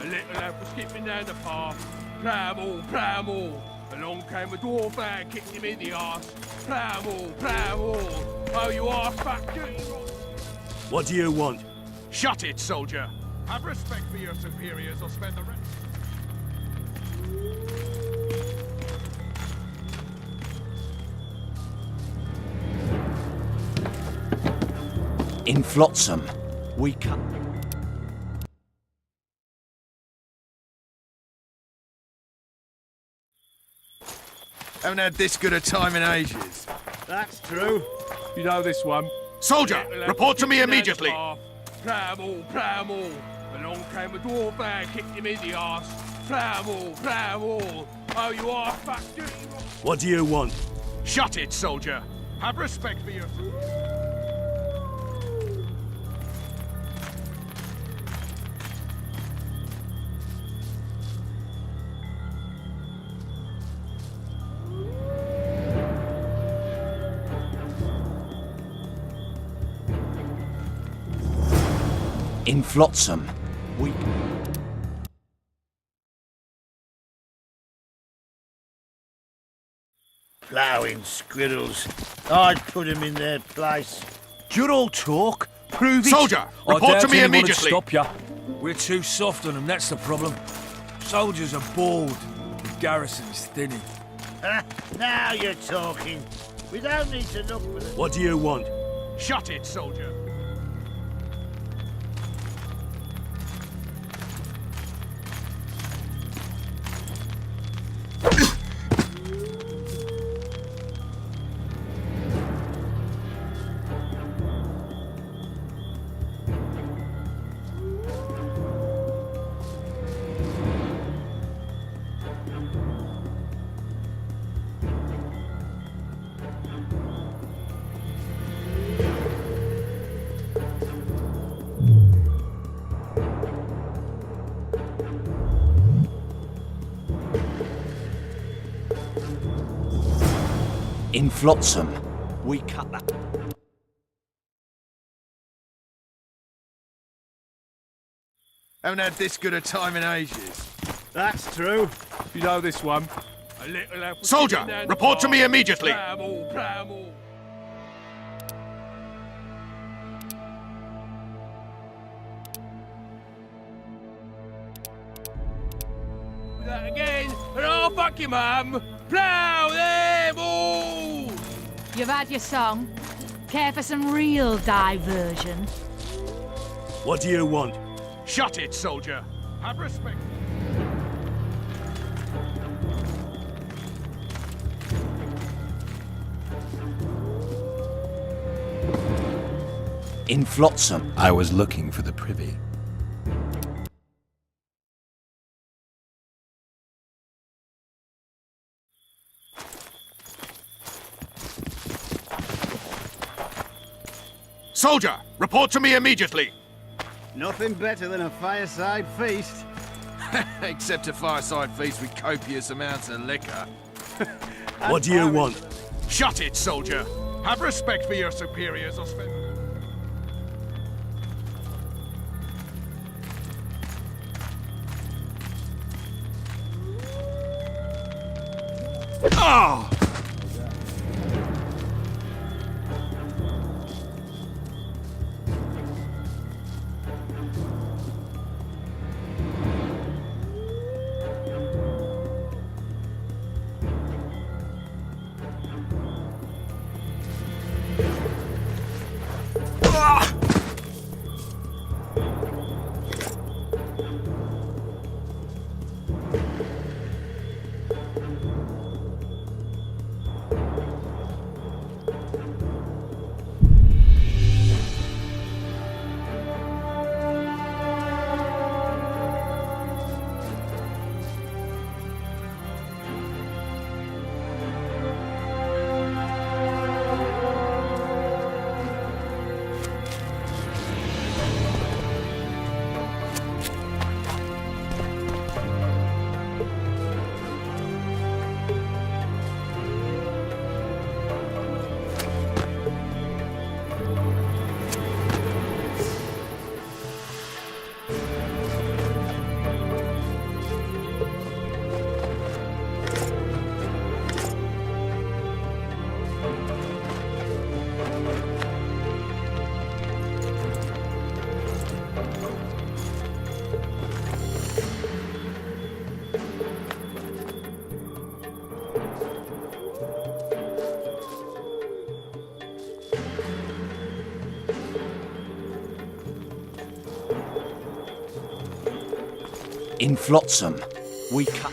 A little lad was skipping down the path. Plough all. Along came a dwarf and kicked him in the arse. Plough all. Oh, you arse back dirty rot. What do you want? Shut it, soldier. Have respect for your superiors or spend the rest. In Flotsam, we cut... Haven't had this good a time in ages. That's true. You know this one. Soldier, report to me immediately. Plough all. Along came a dwarf and kicked him in the arse. Plough all. Oh, you arse back dirty rot. What do you want? Shut it, soldier. Have respect for your... In Flotsam, we... Ploughing squirrels. I'd put him in their place. You're all talk. Prove it. Soldier, report to me immediately. Stop ya. We're too soft on them, that's the problem. Soldiers are bored. The garrison's thinning. Now you're talking. We don't need to look for them. What do you want? Shut it, soldier. In Flotsam, we cut that... Haven't had this good a time in ages. That's true. You know this one. A little lad was Soldier, skipping down the report to path. me immediately. Plough all. That again, and I'll fuck you, mum. Plough them all. You've had your song. Care for some real diversion? What do you want? Shut it, soldier. Have respect. In Flotsam, I was looking for the privy. Soldier, report to me immediately. Nothing better than a fireside feast. Except a fireside feast with copious amounts of liquor. What do you want? Shut it, soldier! Have respect for your superiors or spend... Oh! In Flotsam, we cut...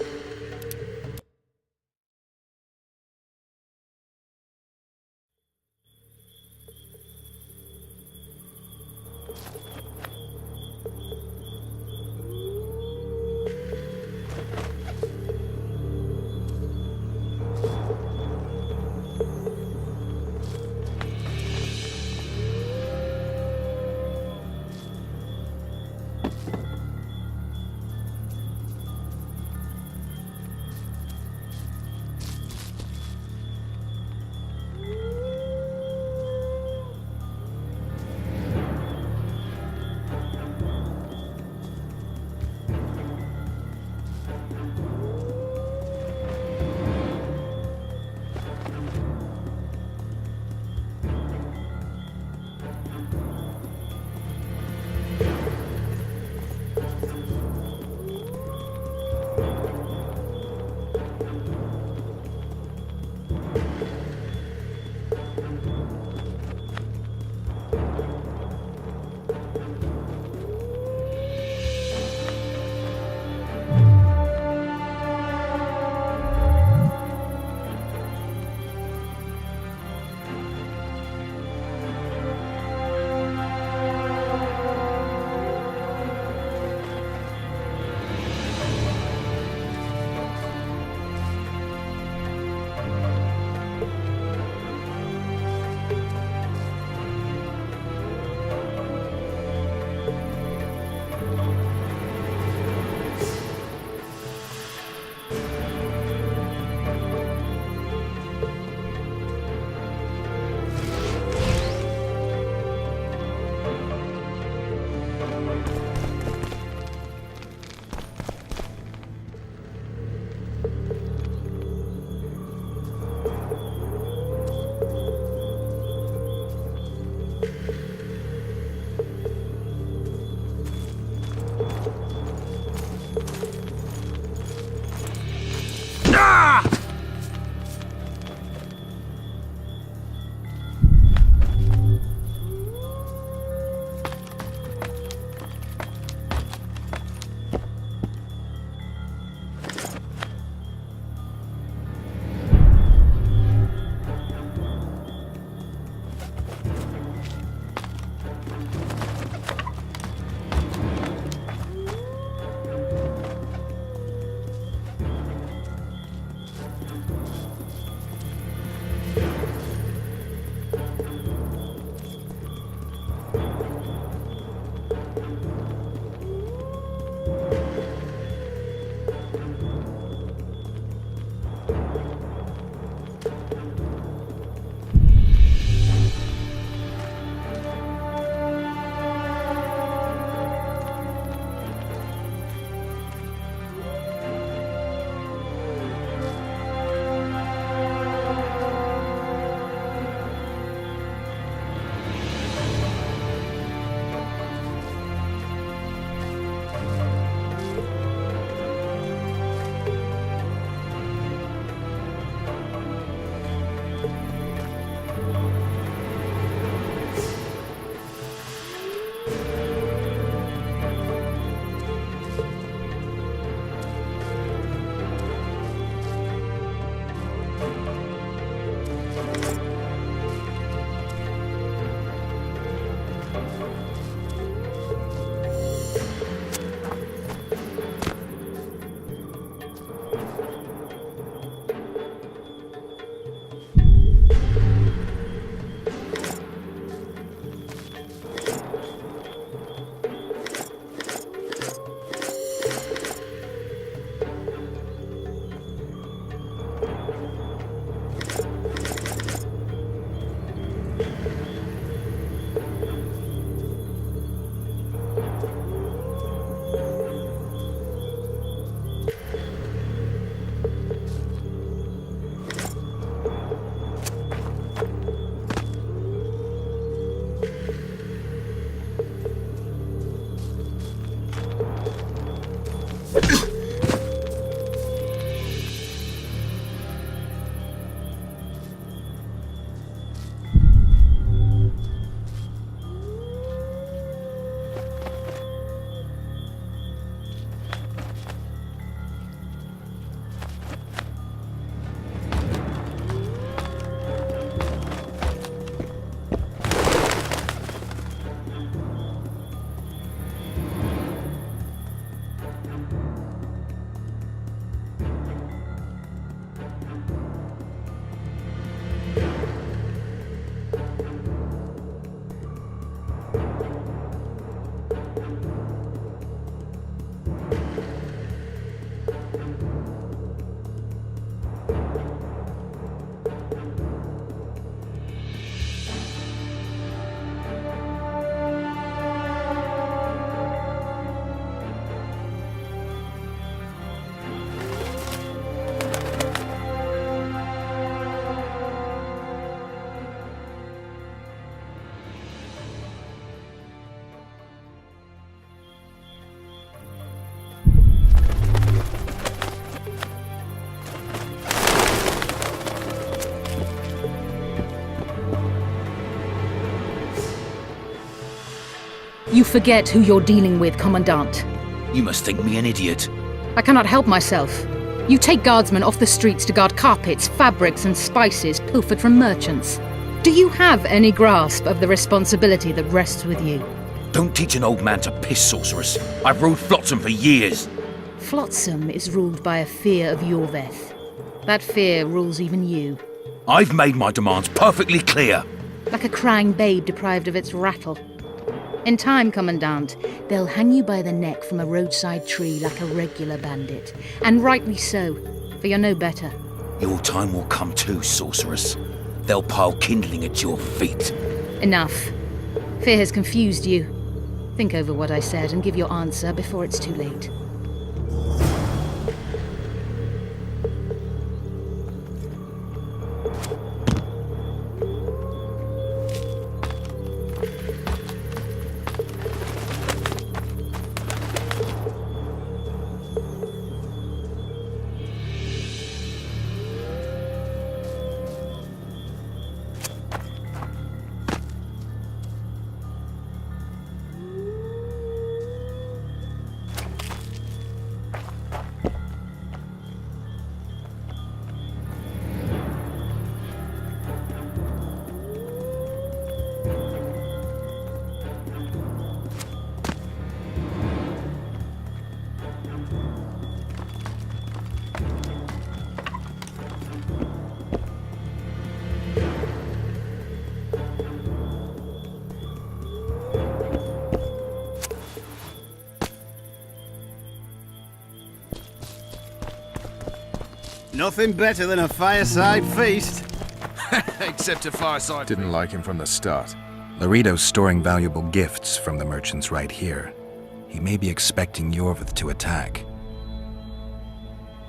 You forget who you're dealing with, Commandant. You must think me an idiot. I cannot help myself. You take guardsmen off the streets to guard carpets, fabrics, and spices pilfered from merchants. Do you have any grasp of the responsibility that rests with you? Don't teach an old man to piss, sorceress. I've ruled Flotsam for years. Flotsam is ruled by a fear of Yorveth. That fear rules even you. I've made my demands perfectly clear. Like a crying babe deprived of its rattle. In time, Commandant, they'll hang you by the neck from a roadside tree like a regular bandit. And rightly so, for you're no better. Your time will come too, sorceress. They'll pile kindling at your feet. Enough. Fear has confused you. Think over what I said and give your answer before it's too late. Nothing better than a fireside feast. Except a fireside. Didn't like him from the start. Laredo's storing valuable gifts from the merchants right here. He may be expecting Yorveth to attack.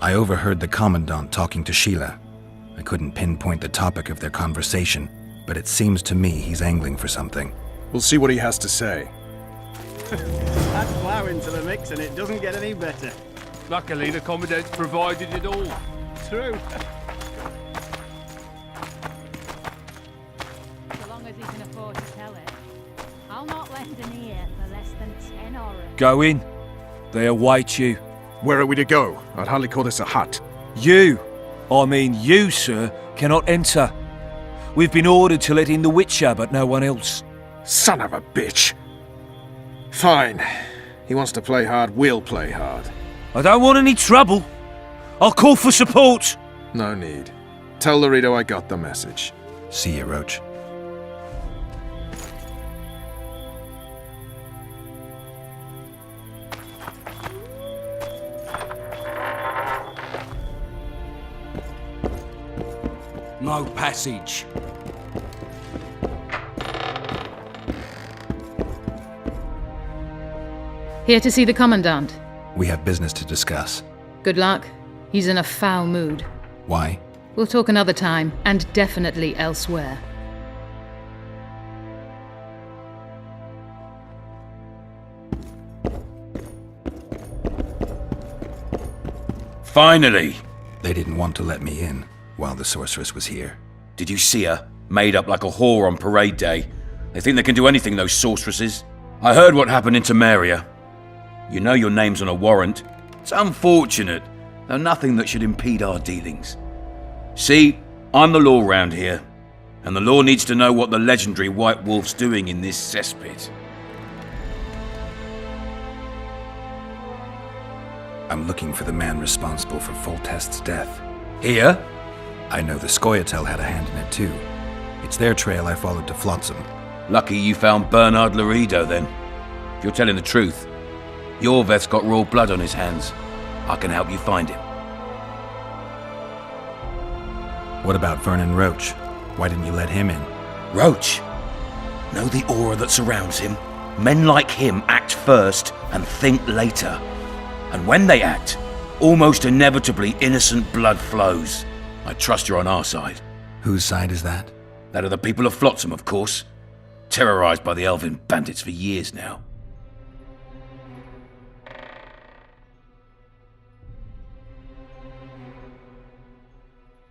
I overheard the Commandant talking to Sheila. I couldn't pinpoint the topic of their conversation, but it seems to me he's angling for something. We'll see what he has to say. Add flour into the mix and it doesn't get any better. Luckily, the Commandant's provided it all. True. So long as he can afford to tell it. I'll not lend an ear for less than 10 or Go in. They await you. Where are we to go? I'd hardly call this a hut. You, sir, cannot enter. We've been ordered to let in the Witcher, but no one else. Son of a bitch. Fine. He wants to play hard, we'll play hard. I don't want any trouble. I'll call for support. No need. Tell Laredo I got the message. See you, Roach. No passage. Here to see the Commandant. We have business to discuss. Good luck. He's in a foul mood. Why? We'll talk another time, and definitely elsewhere. Finally! They didn't want to let me in while the sorceress was here. Did you see her? Made up like a whore on parade day. They think they can do anything, those sorceresses. I heard what happened in Temeria. You know your name's on a warrant. It's unfortunate, though nothing that should impede our dealings. See, I'm the law round here, and the law needs to know what the legendary White Wolf's doing in this cesspit. I'm looking for the man responsible for Foltest's death. Here? I know the Scoia'tael had a hand in it too. It's their trail I followed to Flotsam. Lucky you found Bernard Laredo then. If you're telling the truth, Yorveth's got royal blood on his hands. I can help you find him. What about Vernon Roach? Why didn't you let him in? Roach? Know the aura that surrounds him? Men like him act first and think later. And when they act, almost inevitably innocent blood flows. I trust you're on our side. Whose side is that? That of the people of Flotsam, of course. Terrorized by the elven bandits for years now.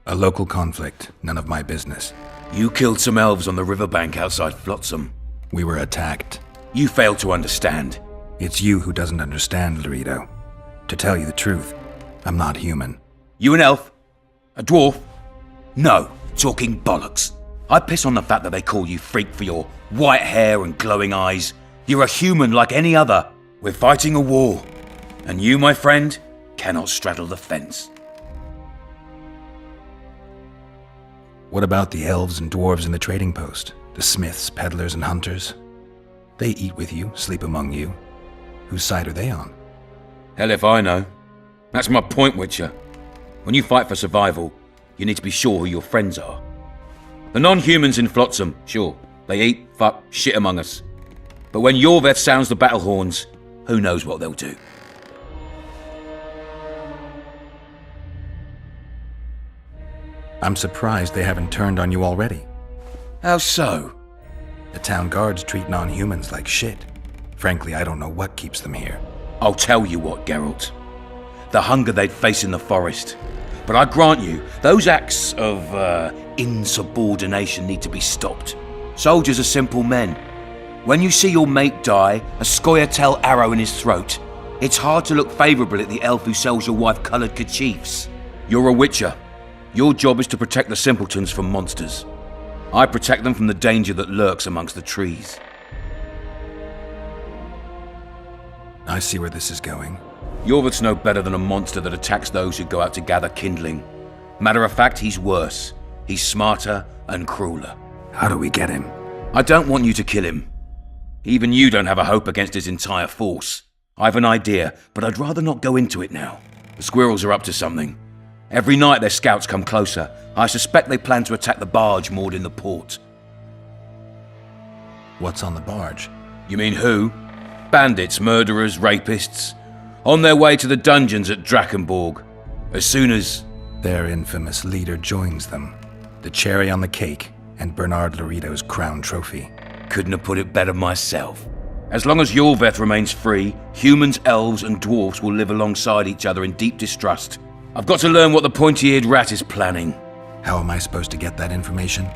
A local conflict, none of my business. You killed some elves on the riverbank outside Flotsam. We were attacked. You fail to understand. It's you who doesn't understand, Laredo. To tell you the truth, I'm not human. You an elf? A dwarf? No, talking bollocks. I piss on the fact that they call you freak for your white hair and glowing eyes. You're a human like any other. We're fighting a war. And you, my friend, cannot straddle the fence. What about the elves and dwarves in the trading post? The smiths, peddlers, and hunters? They eat with you, sleep among you. Whose side are they on? Hell if I know. That's my point, Witcher. When you fight for survival, you need to be sure who your friends are. The non-humans in Flotsam, sure, they eat, fuck, shit among us. But when Yorveth sounds the battle horns, who knows what they'll do. I'm surprised they haven't turned on you already. How so? The town guards treat non-humans like shit. Frankly, I don't know what keeps them here. I'll tell you what, Geralt. The hunger they'd face in the forest. But I grant you, those acts of, insubordination need to be stopped. Soldiers are simple men. When you see your mate die, a Scoia'tael arrow in his throat, it's hard to look favourably at the elf who sells your wife coloured kerchiefs. You're a Witcher. Your job is to protect the simpletons from monsters. I protect them from the danger that lurks amongst the trees. I see where this is going. Yorveth's no better than a monster that attacks those who go out to gather kindling. Matter of fact, he's worse. He's smarter and crueler. How do we get him? I don't want you to kill him. Even you don't have a hope against his entire force. I've an idea, but I'd rather not go into it now. The squirrels are up to something. Every night their scouts come closer. I suspect they plan to attack the barge moored in the port. What's on the barge? You mean who? Bandits, murderers, rapists. On their way to the dungeons at Drakenborg. As soon as... Their infamous leader joins them. The cherry on the cake and Bernard Laredo's crown trophy. Couldn't have put it better myself. As long as Yorveth remains free, humans, elves and dwarfs will live alongside each other in deep distrust. I've got to learn what the pointy-eared rat is planning. How am I supposed to get that information?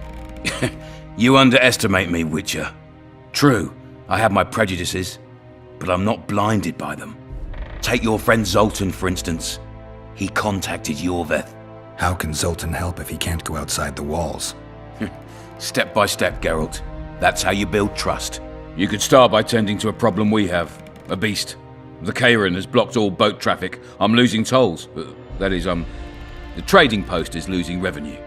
You underestimate me, Witcher. True, I have my prejudices, but I'm not blinded by them. Take your friend Zoltan, for instance. He contacted Yorveth. How can Zoltan help if he can't go outside the walls? Step by step, Geralt. That's how you build trust. You could start by tending to a problem we have. A beast. The Kayran has blocked all boat traffic. I'm losing tolls. That is, the trading post is losing revenue.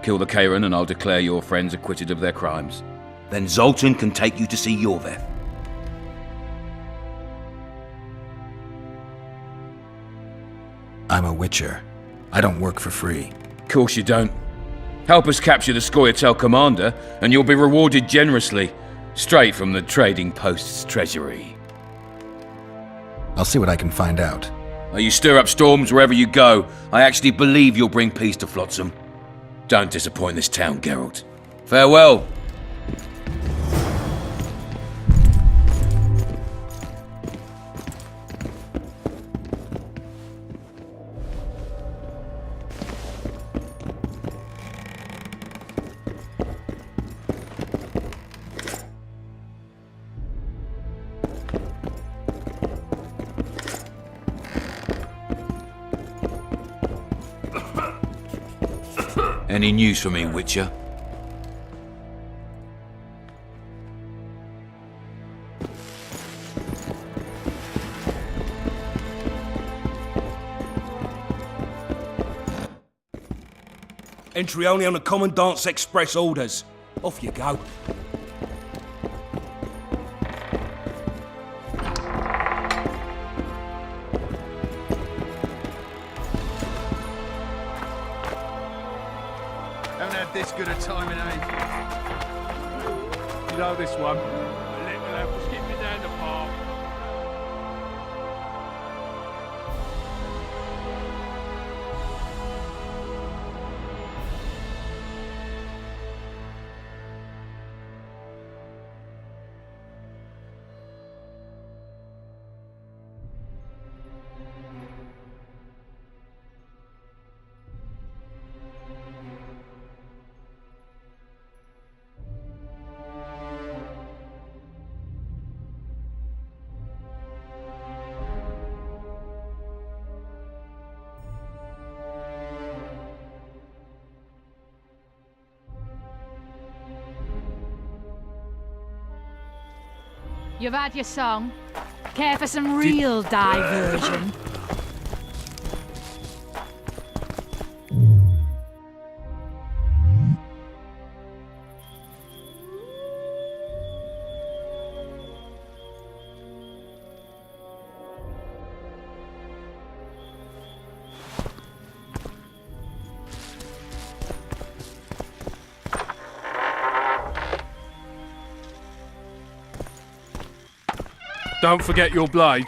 Kill the Kayran and I'll declare your friends acquitted of their crimes. Then Zoltan can take you to see Yorveth. I'm a Witcher. I don't work for free. Course you don't. Help us capture the Scoia'tael commander, and you'll be rewarded generously, straight from the trading post's treasury. I'll see what I can find out. You stir up storms wherever you go. I actually believe you'll bring peace to Flotsam. Don't disappoint this town, Geralt. Farewell. Any news for me, Witcher? Entry only on the Commandant's express orders. Off you go. Haven't had this good a time in ages. You know this one? A little lad was skipping down the path. You've had your song. Care for some real diversion? Don't forget your blade.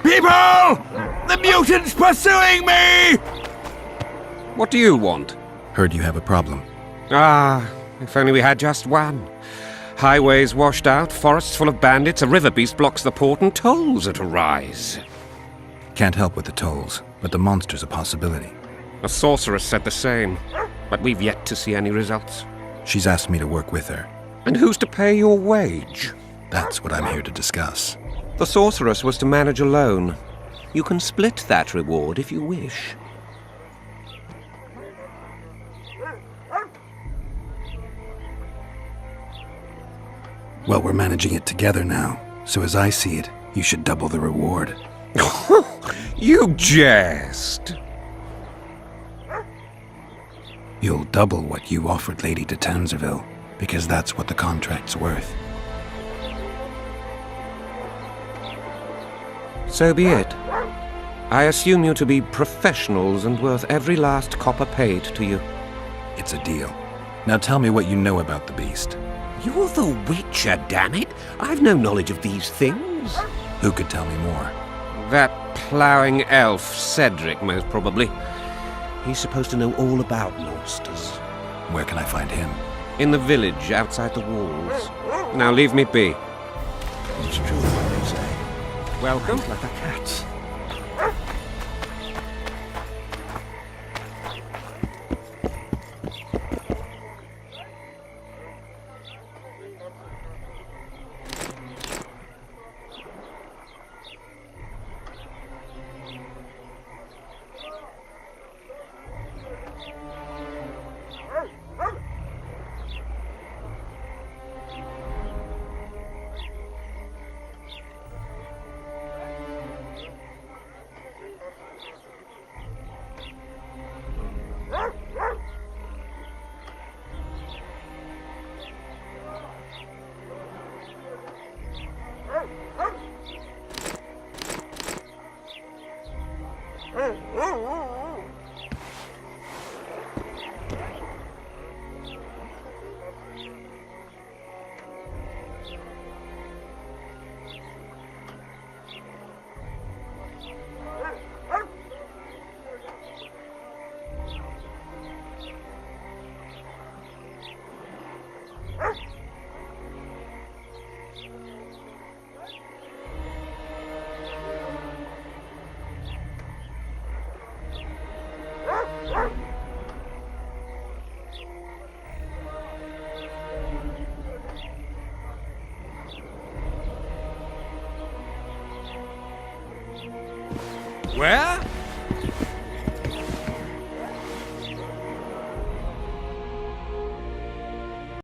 People! The mutant's pursuing me! What do you want? Heard you have a problem. Ah, if only we had just one. Highways washed out, forests full of bandits, a river beast blocks the port, and tolls at a rise. Can't help with the tolls, but the monster's a possibility. A sorceress said the same, but we've yet to see any results. She's asked me to work with her. And who's to pay your wage? That's what I'm here to discuss. The sorceress was to manage alone. You can split that reward if you wish. Well, we're managing it together now, so as I see it, you should double the reward. You jest! You'll double what you offered Lady de Tanzerville, because that's what the contract's worth. So be it. I assume you to be professionals and worth every last copper paid to you. It's a deal. Now tell me what you know about the beast. You're the Witcher, damn it! I've no knowledge of these things. Who could tell me more? That ploughing elf, Cedric, most probably. He's supposed to know all about monsters. Where can I find him? In the village, outside the walls. Now leave me be. It's true what they say. Welcome. Like a cat. Where?